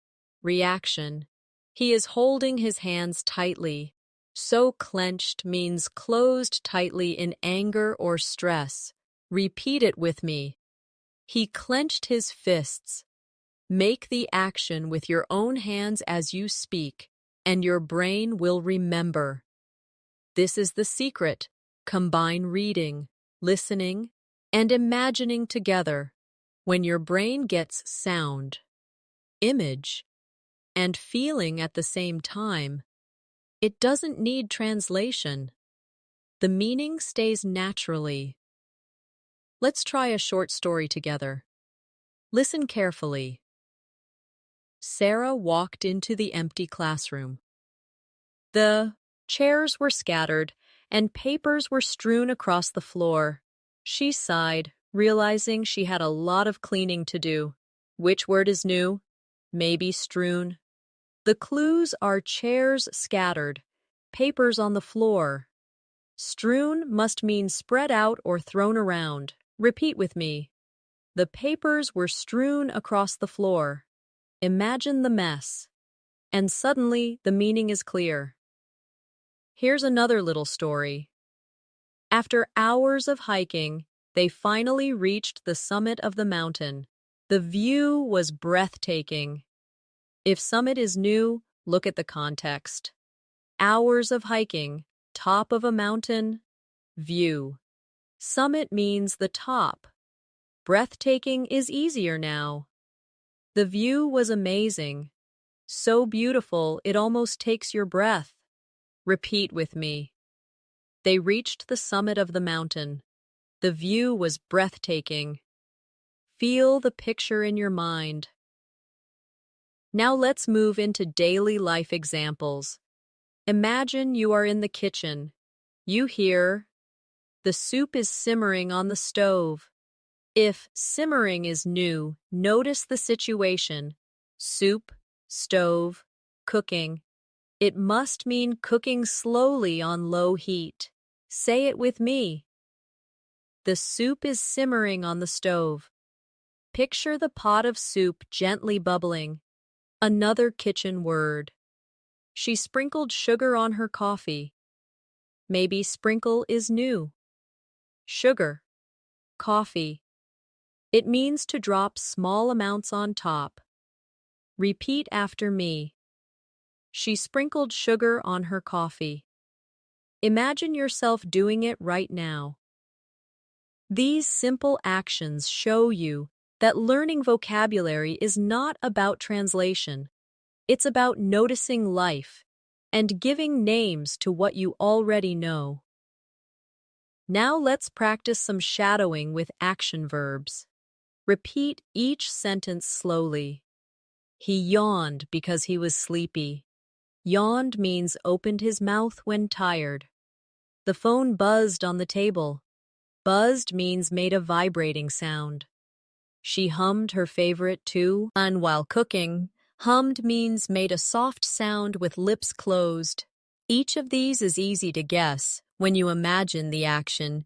reaction. He is holding his hands tightly. So clenched means closed tightly in anger or stress. Repeat it with me. He clenched his fists. Make the action with your own hands as you speak, and your brain will remember. This is the secret. Combine reading, listening, and imagining together. When your brain gets sound, image, and feeling at the same time, it doesn't need translation. The meaning stays naturally. Let's try a short story together. Listen carefully. Sarah walked into the empty classroom. The chairs were scattered, and papers were strewn across the floor. She sighed, realizing she had a lot of cleaning to do. Which word is new? Maybe strewn. The clues are chairs scattered, papers on the floor. Strewn must mean spread out or thrown around. Repeat with me. The papers were strewn across the floor. Imagine the mess. And suddenly the meaning is clear. Here's another little story. After hours of hiking, they finally reached the summit of the mountain. The view was breathtaking. If summit is new, look at the context. Hours of hiking, top of a mountain, view. Summit means the top. Breathtaking is easier now. The view was amazing. So beautiful it almost takes your breath. Repeat with me. They reached the summit of the mountain. The view was breathtaking. Feel the picture in your mind. Now let's move into daily life examples. Imagine you are in the kitchen. You hear, "The soup is simmering on the stove." If simmering is new, notice the situation. Soup, stove, cooking. It must mean cooking slowly on low heat. Say it with me. The soup is simmering on the stove. Picture the pot of soup gently bubbling. Another kitchen word. She sprinkled sugar on her coffee. Maybe sprinkle is new. Sugar, coffee. It means to drop small amounts on top. Repeat after me. She sprinkled sugar on her coffee. Imagine yourself doing it right now. These simple actions show you that learning vocabulary is not about translation. It's about noticing life and giving names to what you already know. Now let's practice some shadowing with action verbs. Repeat each sentence slowly. He yawned because he was sleepy. Yawned means opened his mouth when tired. The phone buzzed on the table. Buzzed means made a vibrating sound. She hummed her favorite tune, and while cooking, hummed means made a soft sound with lips closed. Each of these is easy to guess when you imagine the action.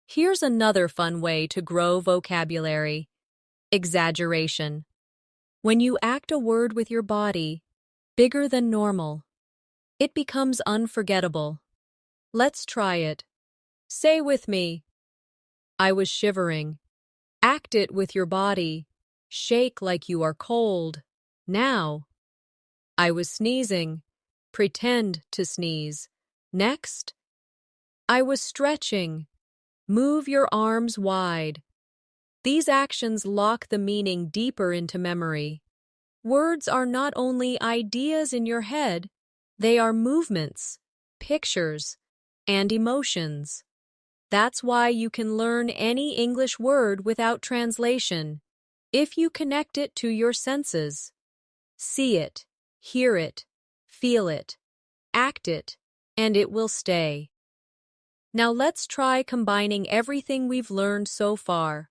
Here's another fun way to grow vocabulary. Exaggeration. When you act a word with your body, bigger than normal, it becomes unforgettable. Let's try it. Say with me. I was shivering. Act it with your body. Shake like you are cold. Now. I was sneezing. Pretend to sneeze. Next. I was stretching. Move your arms wide. These actions lock the meaning deeper into memory. Words are not only ideas in your head, they are movements, pictures, and emotions. That's why you can learn any English word without translation, if you connect it to your senses. See it, hear it, feel it, act it, and it will stay. Now let's try combining everything we've learned so far.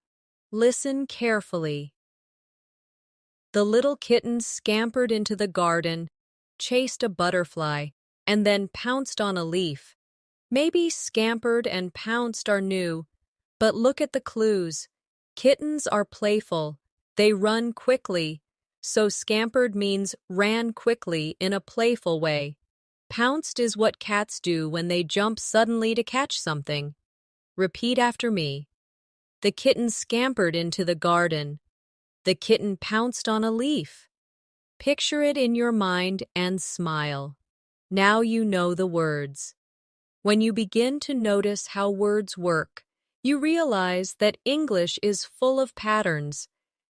Listen carefully. The little kitten scampered into the garden, chased a butterfly, and then pounced on a leaf. Maybe scampered and pounced are new, but look at the clues. Kittens are playful. They run quickly. So scampered means ran quickly in a playful way. Pounced is what cats do when they jump suddenly to catch something. Repeat after me. The kitten scampered into the garden. The kitten pounced on a leaf. Picture it in your mind and smile. Now you know the words. When you begin to notice how words work, you realize that English is full of patterns.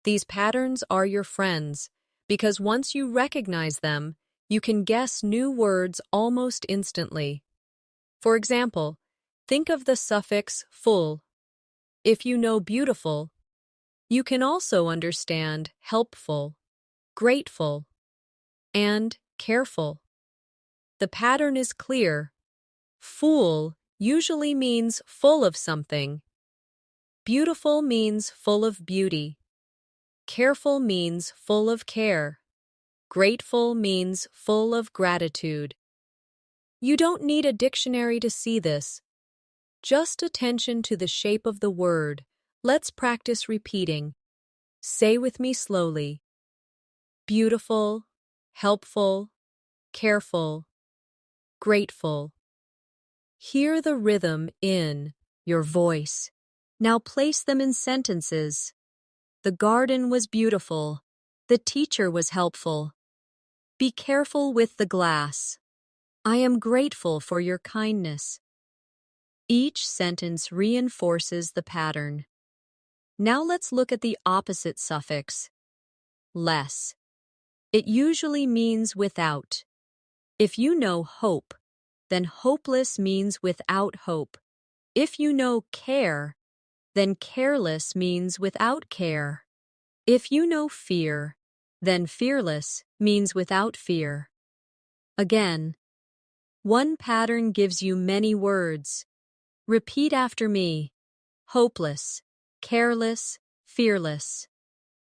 These patterns are your friends, because once you recognize them, you can guess new words almost instantly. For example, think of the suffix full. If you know beautiful, you can also understand helpful, grateful, and careful. The pattern is clear. Full usually means full of something. Beautiful means full of beauty. Careful means full of care. Grateful means full of gratitude. You don't need a dictionary to see this. Just attention to the shape of the word. Let's practice repeating. Say with me slowly. Beautiful, helpful, careful, grateful. Hear the rhythm in your voice. Now place them in sentences. The garden was beautiful. The teacher was helpful. Be careful with the glass. I am grateful for your kindness. Each sentence reinforces the pattern. Now let's look at the opposite suffix, less. It usually means without. If you know hope, then hopeless means without hope. If you know care, then careless means without care. If you know fear, then fearless means without fear. Again, one pattern gives you many words. Repeat after me. Hopeless, careless, fearless.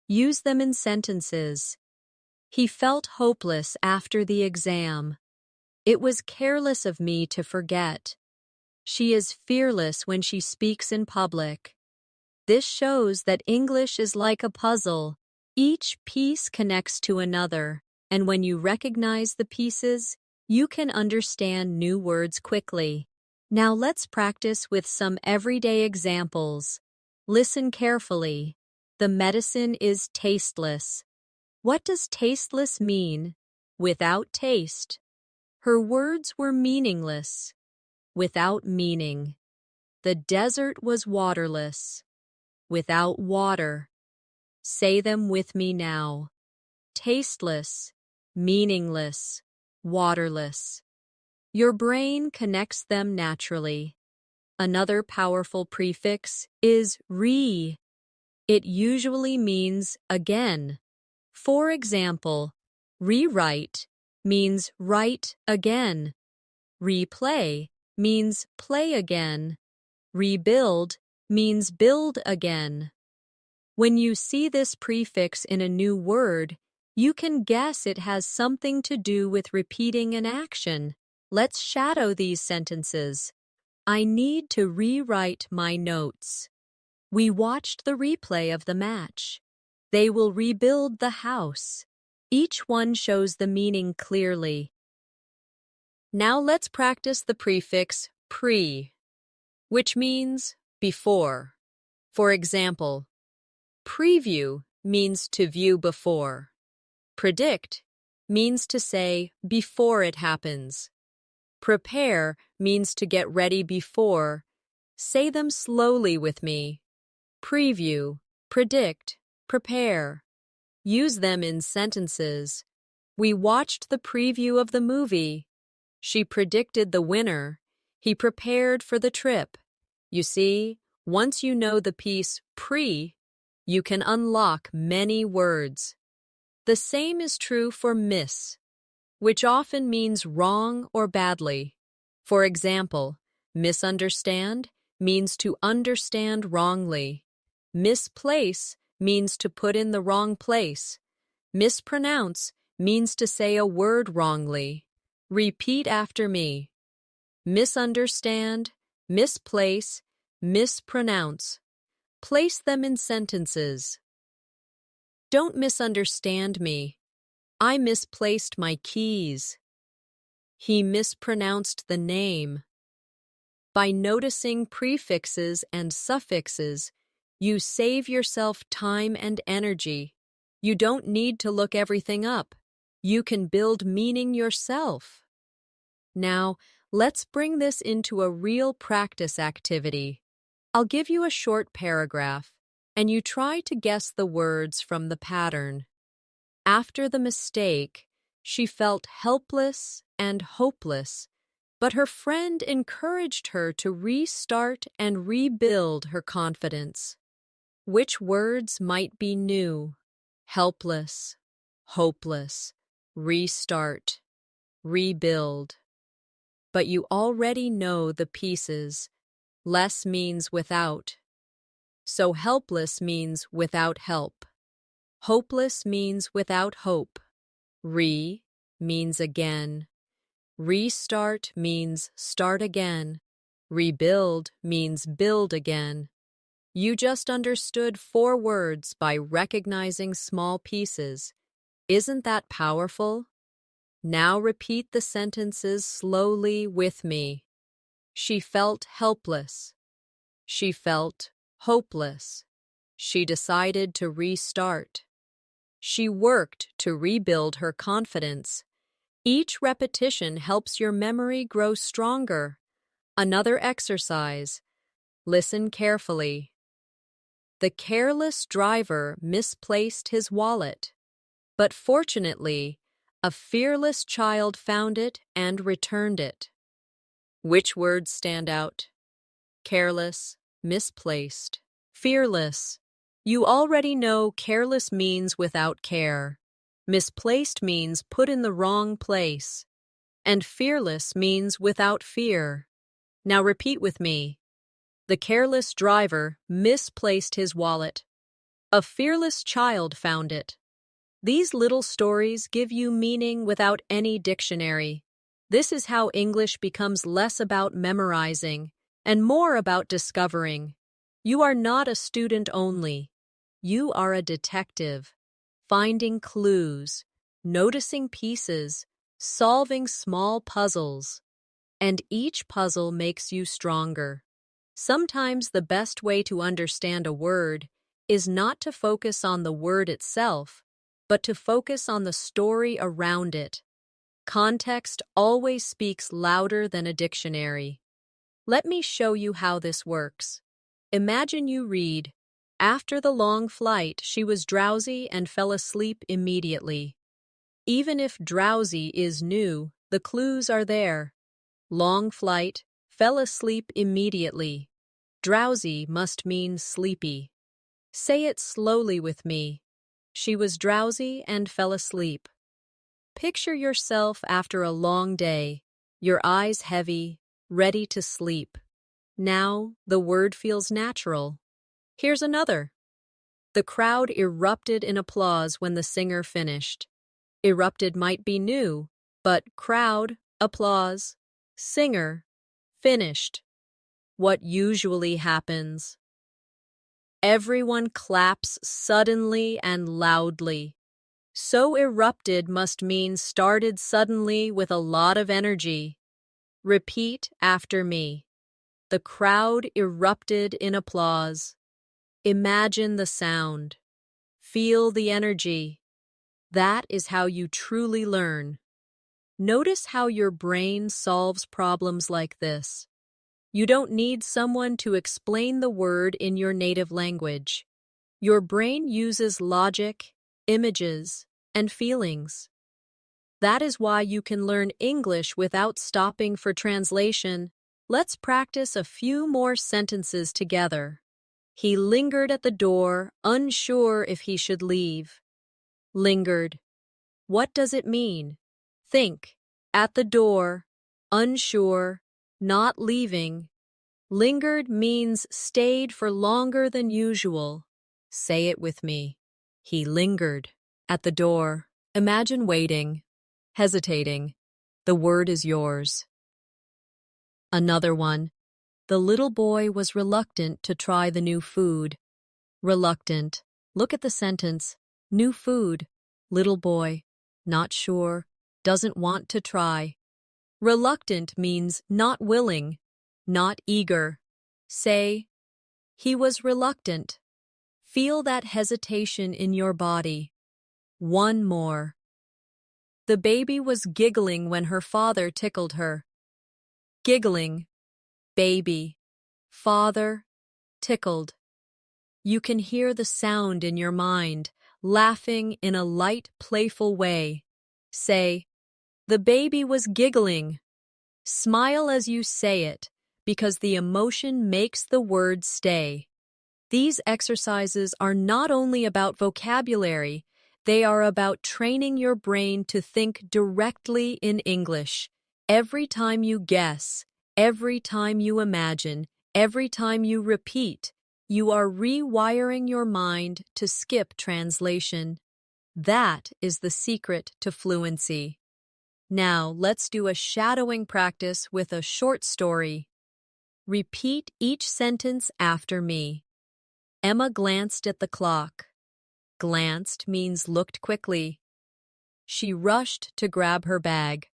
Use them in sentences. He felt hopeless after the exam. It was careless of me to forget. She is fearless when she speaks in public. This shows that English is like a puzzle. Each piece connects to another, and when you recognize the pieces, you can understand new words quickly. Now let's practice with some everyday examples. Listen carefully. The medicine is tasteless. What does tasteless mean? Without taste. Her words were meaningless. Without meaning. The desert was waterless. Without water. Say them with me now. Tasteless, meaningless, waterless. Your brain connects them naturally. Another powerful prefix is re. It usually means again. For example, rewrite means write again. Replay means play again. Rebuild means build again. When you see this prefix in a new word, you can guess it has something to do with repeating an action. Let's shadow these sentences. I need to rewrite my notes. We watched the replay of the match. They will rebuild the house. Each one shows the meaning clearly. Now let's practice the prefix pre, which means before. For example, preview means to view before. Predict means to say before it happens. Prepare means to get ready before. Say them slowly with me. Preview, predict, prepare. Use them in sentences. We watched the preview of the movie. She predicted the winner. He prepared for the trip. You see, once you know the piece pre, you can unlock many words. The same is true for miss, which often means wrong or badly. For example, misunderstand means to understand wrongly. Misplace means to put in the wrong place. Mispronounce means to say a word wrongly. Repeat after me. Misunderstand, misplace, mispronounce. Place them in sentences. Don't misunderstand me. I misplaced my keys. He mispronounced the name. By noticing prefixes and suffixes, you save yourself time and energy. You don't need to look everything up. You can build meaning yourself. Now, Let's bring this into a real practice activity. I'll give you a short paragraph, and you try to guess the words from the pattern. After the mistake, she felt helpless and hopeless, but her friend encouraged her to restart and rebuild her confidence. Which words might be new? Helpless, hopeless, restart, rebuild. But you already know the pieces. Less means without. So helpless means without help. Hopeless means without hope. Re means again. Restart means start again. Rebuild means build again. You just understood 4 words by recognizing small pieces. Isn't that powerful? Now repeat the sentences slowly with me. She felt helpless. She felt hopeless. She decided to restart. She worked to rebuild her confidence. Each repetition helps your memory grow stronger. Another exercise. Listen carefully. The careless driver misplaced his wallet, but fortunately, a fearless child found it and returned it. Which words stand out? Careless, misplaced, fearless. You already know careless means without care. Misplaced means put in the wrong place. And fearless means without fear. Now repeat with me. The careless driver misplaced his wallet. A fearless child found it. These little stories give you meaning without any dictionary. This is how English becomes less about memorizing and more about discovering. You are not a student only. You are a detective, finding clues, noticing pieces, solving small puzzles. And each puzzle makes you stronger. Sometimes the best way to understand a word is not to focus on the word itself, but to focus on the story around it. Context always speaks louder than a dictionary. Let me show you how this works. Imagine you read, "After the long flight, she was drowsy and fell asleep immediately." Even if drowsy is new, the clues are there. Long flight, fell asleep immediately. Drowsy must mean sleepy. Say it slowly with me. She was drowsy and fell asleep. Picture yourself after a long day, your eyes heavy, ready to sleep. Now, the word feels natural. Here's another. The crowd erupted in applause when the singer finished. Erupted might be new, but crowd, applause, singer, finished. What usually happens? Everyone claps suddenly and loudly. So erupted must mean started suddenly with a lot of energy. Repeat after me. The crowd erupted in applause. Imagine the sound. Feel the energy. That is how you truly learn. Notice how your brain solves problems like this. You don't need someone to explain the word in your native language. Your brain uses logic, images, and feelings. That is why you can learn English without stopping for translation. Let's practice a few more sentences together. He lingered at the door, unsure if he should leave. Lingered. What does it mean? Think. At the door, unsure, not leaving. Lingered means stayed for longer than usual. Say it with me. He lingered at the door. Imagine waiting, hesitating. The word is yours. Another one. The little boy was reluctant to try the new food. Reluctant. Look at the sentence. New food. Little boy. Not sure. Doesn't want to try. Reluctant means not willing, not eager. Say, he was reluctant. Feel that hesitation in your body. One more. The baby was giggling when her father tickled her. giggling, baby, father, tickled. You can hear the sound in your mind, laughing in a light, playful way. Say, the baby was giggling. Smile as you say it, because the emotion makes the word stay. These exercises are not only about vocabulary, they are about training your brain to think directly in English. Every time you guess, every time you imagine, every time you repeat, you are rewiring your mind to skip translation. That is the secret to fluency. Now, let's do a shadowing practice with a short story. Repeat each sentence after me. Emma glanced at the clock. Glanced means looked quickly. She rushed to grab her bag.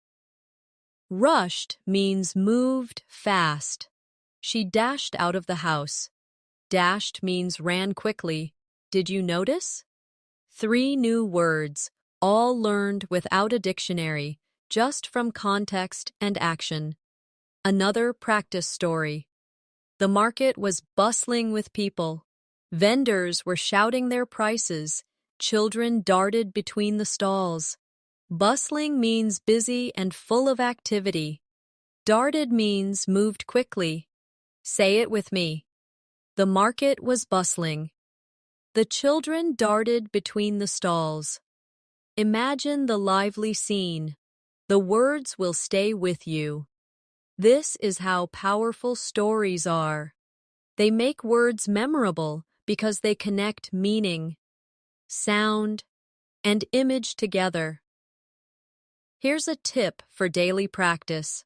Rushed means moved fast. She dashed out of the house. Dashed means ran quickly. Did you notice? 3 new words, all learned without a dictionary, just from context and action. Another practice story. The market was bustling with people. Vendors were shouting their prices. Children darted between the stalls. Bustling means busy and full of activity. Darted means moved quickly. Say it with me. The market was bustling. The children darted between the stalls. Imagine the lively scene. The words will stay with you. This is how powerful stories are. They make words memorable because they connect meaning, sound, and image together. Here's a tip for daily practice.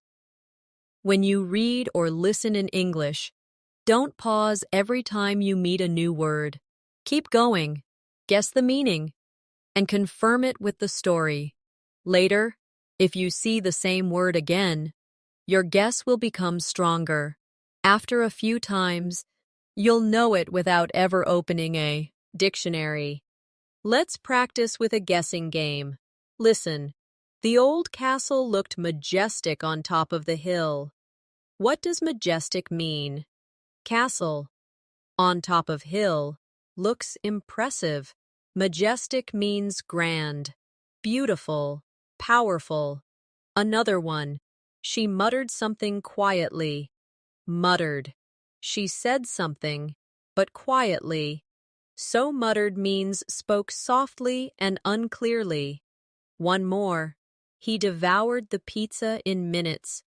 When you read or listen in English, don't pause every time you meet a new word. Keep going, guess the meaning, and confirm it with the story. Later, if you see the same word again, your guess will become stronger. After a few times, you'll know it without ever opening a dictionary. Let's practice with a guessing game. Listen. The old castle looked majestic on top of the hill. What does majestic mean? Castle. On top of hill. Looks impressive. Majestic means grand, beautiful, powerful. Another one. She muttered something quietly. Muttered. She said something, but quietly. So muttered means spoke softly and unclearly. One more. He devoured the pizza in minutes.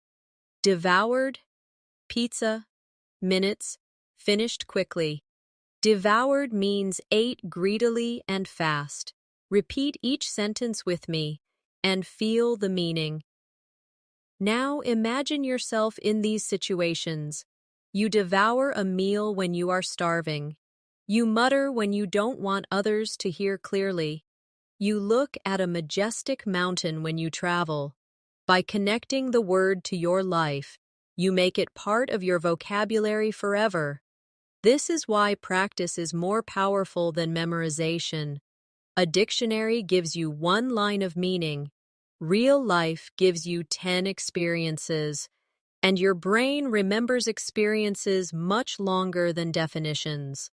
Devoured, pizza, minutes, finished quickly. Devoured means ate greedily and fast. Repeat each sentence with me and feel the meaning. Now imagine yourself in these situations. You devour a meal when you are starving. You mutter when you don't want others to hear clearly. You look at a majestic mountain when you travel. By connecting the word to your life, you make it part of your vocabulary forever. This is why practice is more powerful than memorization. A dictionary gives you 1 line of meaning. Real life gives you 10 experiences, and your brain remembers experiences much longer than definitions.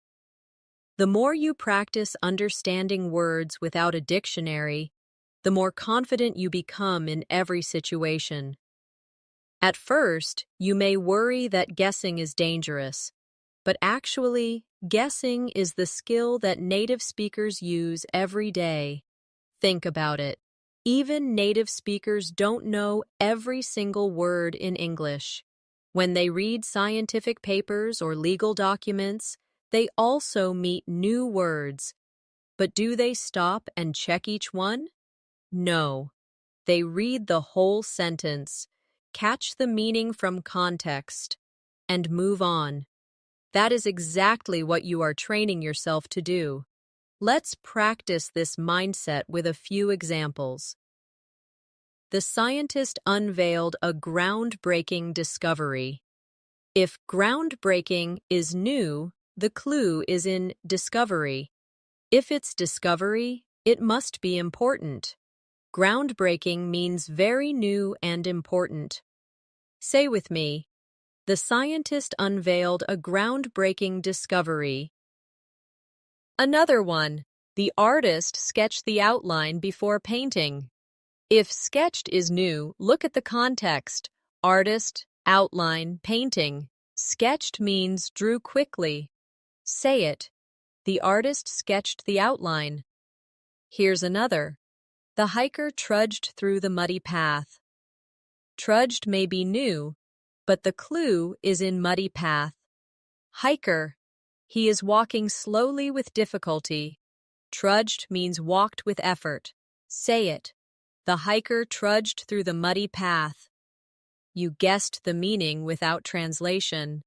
The more you practice understanding words without a dictionary, the more confident you become in every situation. At first, you may worry that guessing is dangerous, but actually, guessing is the skill that native speakers use every day. Think about it. Even native speakers don't know every single word in English. When they read scientific papers or legal documents, they also meet new words. But do they stop and check each one? No. They read the whole sentence, catch the meaning from context, and move on. That is exactly what you are training yourself to do. Let's practice this mindset with a few examples. The scientist unveiled a groundbreaking discovery. If groundbreaking is new, the clue is in discovery. If it's discovery, it must be important. Groundbreaking means very new and important. Say with me, the scientist unveiled a groundbreaking discovery. Another one, the artist sketched the outline before painting. If sketched is new, look at the context. Artist, outline, painting. Sketched means drew quickly. Say it. The artist sketched the outline. Here's another. The hiker trudged through the muddy path. Trudged may be new, but the clue is in muddy path. Hiker. He is walking slowly with difficulty. Trudged means walked with effort. Say it. The hiker trudged through the muddy path. You guessed the meaning without translation.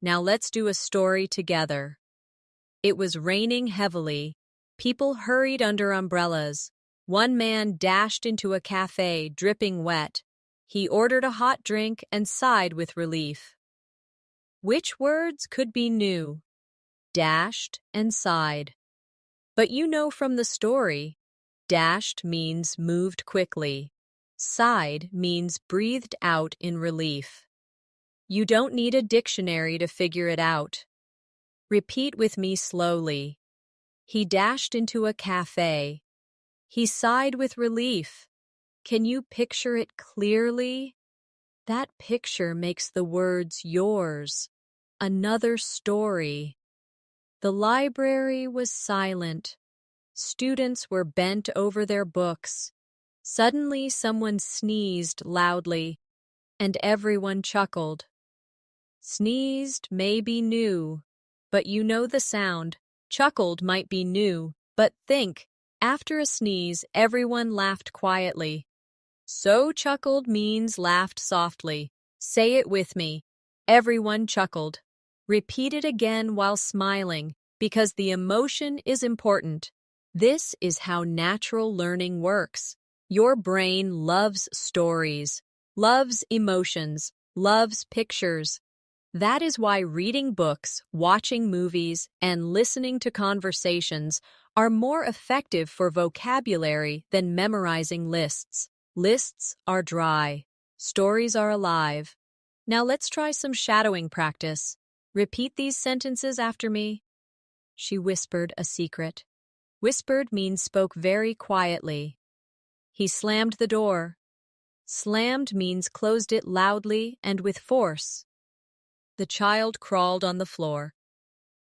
Now let's do a story together. It was raining heavily. People hurried under umbrellas. One man dashed into a cafe, dripping wet. He ordered a hot drink and sighed with relief. Which words could be new? Dashed and sighed. But you know from the story, dashed means moved quickly. Sighed means breathed out in relief. You don't need a dictionary to figure it out. Repeat with me slowly. He dashed into a cafe. He sighed with relief. Can you picture it clearly? That picture makes the words yours. Another story. The library was silent. Students were bent over their books. Suddenly someone sneezed loudly, and everyone chuckled. Sneezed may be new, but you know the sound. Chuckled might be new, but think, after a sneeze, everyone laughed quietly. So chuckled means laughed softly. Say it with me. Everyone chuckled. Repeat it again while smiling, because the emotion is important. This is how natural learning works. Your brain loves stories, loves emotions, loves pictures. That is why reading books, watching movies, and listening to conversations are more effective for vocabulary than memorizing lists. Lists are dry. Stories are alive. Now let's try some shadowing practice. Repeat these sentences after me. She whispered a secret. Whispered means spoke very quietly. He slammed the door. Slammed means closed it loudly and with force. The child crawled on the floor.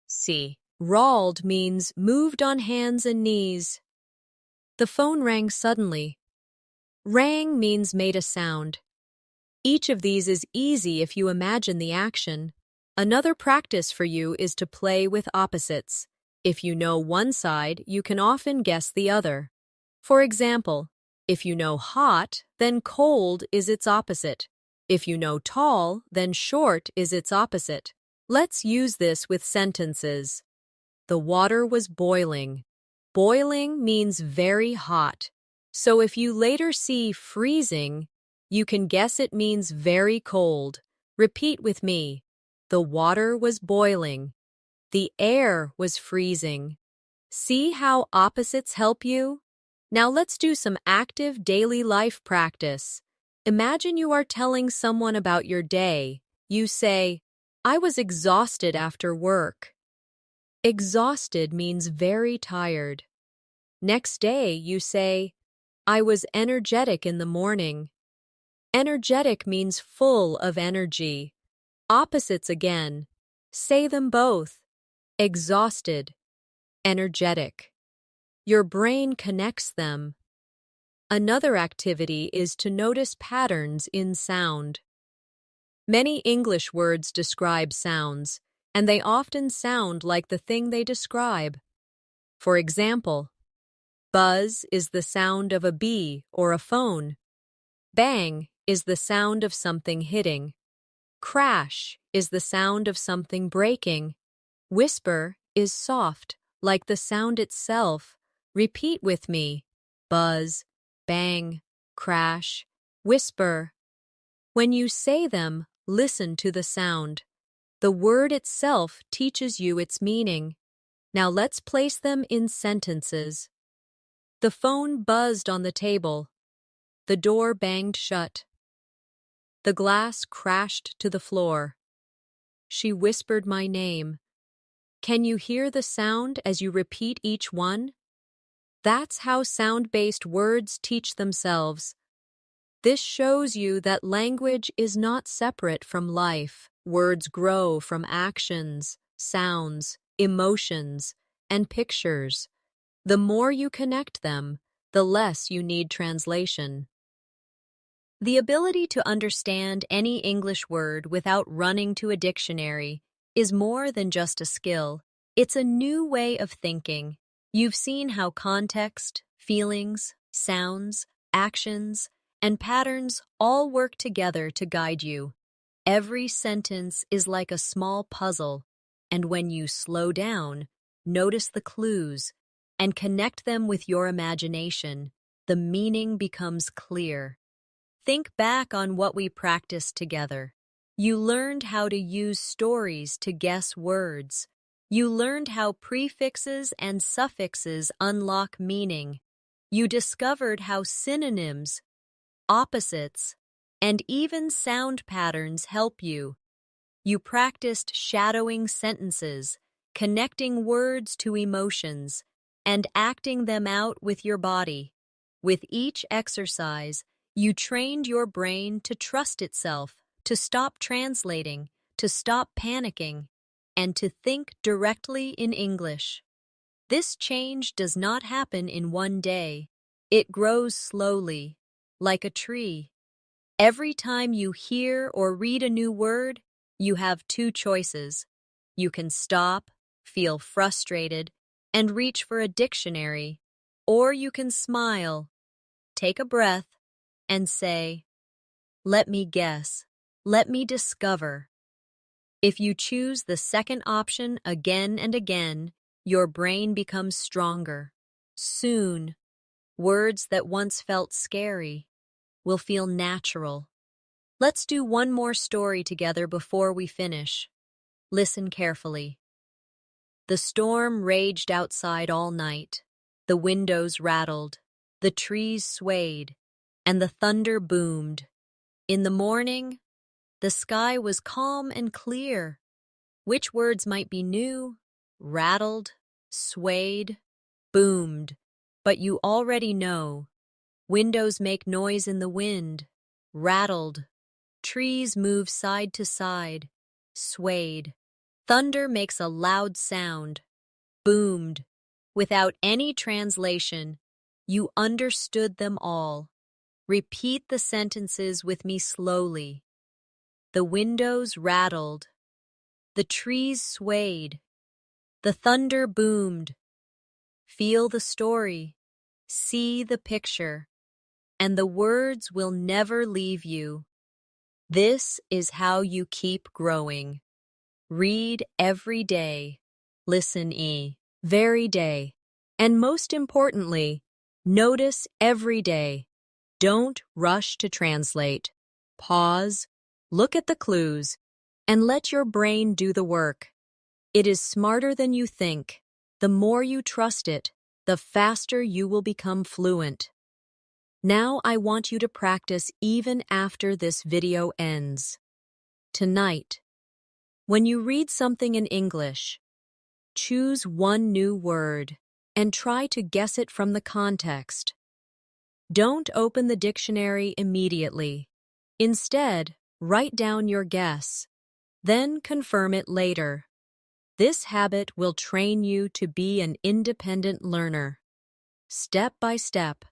C. Rawled means moved on hands and knees. The phone rang suddenly. Rang means made a sound. Each of these is easy if you imagine the action. Another practice for you is to play with opposites. If you know one side, you can often guess the other. For example, if you know hot, then cold is its opposite. If you know tall, then short is its opposite. Let's use this with sentences. The water was boiling. Boiling means very hot. So if you later see freezing, you can guess it means very cold. Repeat with me. The water was boiling. The air was freezing. See how opposites help you? Now let's do some active daily life practice. Imagine you are telling someone about your day. You say, I was exhausted after work. Exhausted means very tired. Next day, you say, I was energetic in the morning. Energetic means full of energy. Opposites again. Say them both. Exhausted. Energetic. Your brain connects them. Another activity is to notice patterns in sound. Many English words describe sounds, and they often sound like the thing they describe. For example, buzz is the sound of a bee or a phone. Bang is the sound of something hitting. Crash is the sound of something breaking. Whisper is soft, like the sound itself. Repeat with me. Buzz, bang, crash, whisper. When you say them, listen to the sound. The word itself teaches you its meaning. Now let's place them in sentences. The phone buzzed on the table. The door banged shut. The glass crashed to the floor. She whispered my name. Can you hear the sound as you repeat each one? That's how sound-based words teach themselves. This shows you that language is not separate from life. Words grow from actions, sounds, emotions, and pictures. The more you connect them, the less you need translation. The ability to understand any English word without running to a dictionary is more than just a skill. It's a new way of thinking. You've seen how context, feelings, sounds, actions, and patterns all work together to guide you. Every sentence is like a small puzzle, and when you slow down, notice the clues, and connect them with your imagination, the meaning becomes clear. Think back on what we practiced together. You learned how to use stories to guess words. You learned how prefixes and suffixes unlock meaning. You discovered how synonyms, opposites, and even sound patterns help you. You practiced shadowing sentences, connecting words to emotions, and acting them out with your body. With each exercise, you trained your brain to trust itself, to stop translating, to stop panicking, and to think directly in English. This change does not happen in one day. It grows slowly, like a tree. Every time you hear or read a new word, you have two choices. You can stop, feel frustrated, and reach for a dictionary, or you can smile, take a breath, and say, let me guess, let me discover. If you choose the second option again and again, your brain becomes stronger. Soon, words that once felt scary will feel natural. Let's do one more story together before we finish. Listen carefully. The storm raged outside all night. The windows rattled, the trees swayed, and the thunder boomed. In the morning, the sky was calm and clear. Which words might be new, rattled, swayed, boomed, but you already know. Windows make noise in the wind, rattled. Trees move side to side, swayed. Thunder makes a loud sound, boomed. Without any translation, you understood them all. Repeat the sentences with me slowly. The windows rattled. The trees swayed. The thunder boomed. Feel the story. See the picture. And the words will never leave you. This is how you keep growing. Read every day. Listen very day. And most importantly, notice every day. Don't rush to translate. Pause, look at the clues, and let your brain do the work. It is smarter than you think. The more you trust it, the faster you will become fluent. Now I want you to practice even after this video ends. Tonight, when you read something in English, choose one new word and try to guess it from the context. Don't open the dictionary immediately. Instead, write down your guess, then confirm it later. This habit will train you to be an independent learner. Step by step,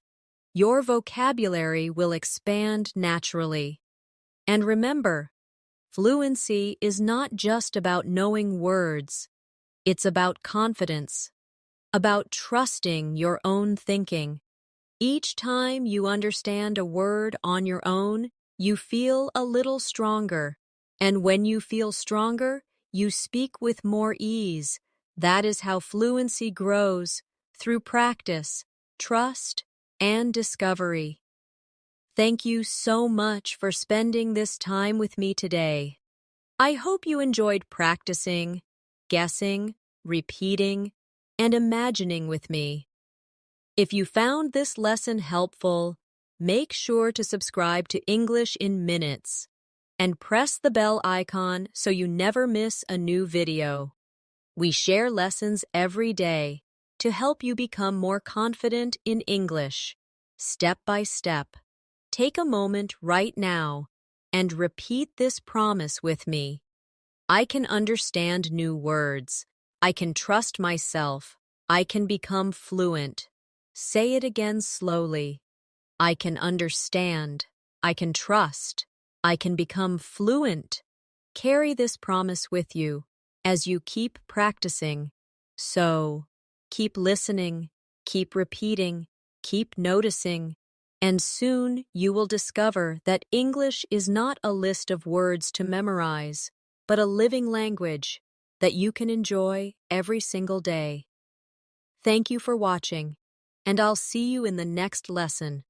your vocabulary will expand naturally. And remember, fluency is not just about knowing words. It's about confidence, about trusting your own thinking. Each time you understand a word on your own, you feel a little stronger. And when you feel stronger, you speak with more ease. That is how fluency grows, through practice, trust, and discovery. Thank you so much for spending this time with me today. I hope you enjoyed practicing, guessing, repeating, and imagining with me. If you found this lesson helpful, make sure to subscribe to English in Minutes and press the bell icon so you never miss a new video. We share lessons every day to help you become more confident in English, step by step. Take a moment right now and repeat this promise with me. I can understand new words. I can trust myself. I can become fluent. Say it again slowly. I can understand. I can trust. I can become fluent. Carry this promise with you as you keep practicing. So, keep listening, keep repeating, keep noticing, and soon you will discover that English is not a list of words to memorize, but a living language that you can enjoy every single day. Thank you for watching, and I'll see you in the next lesson.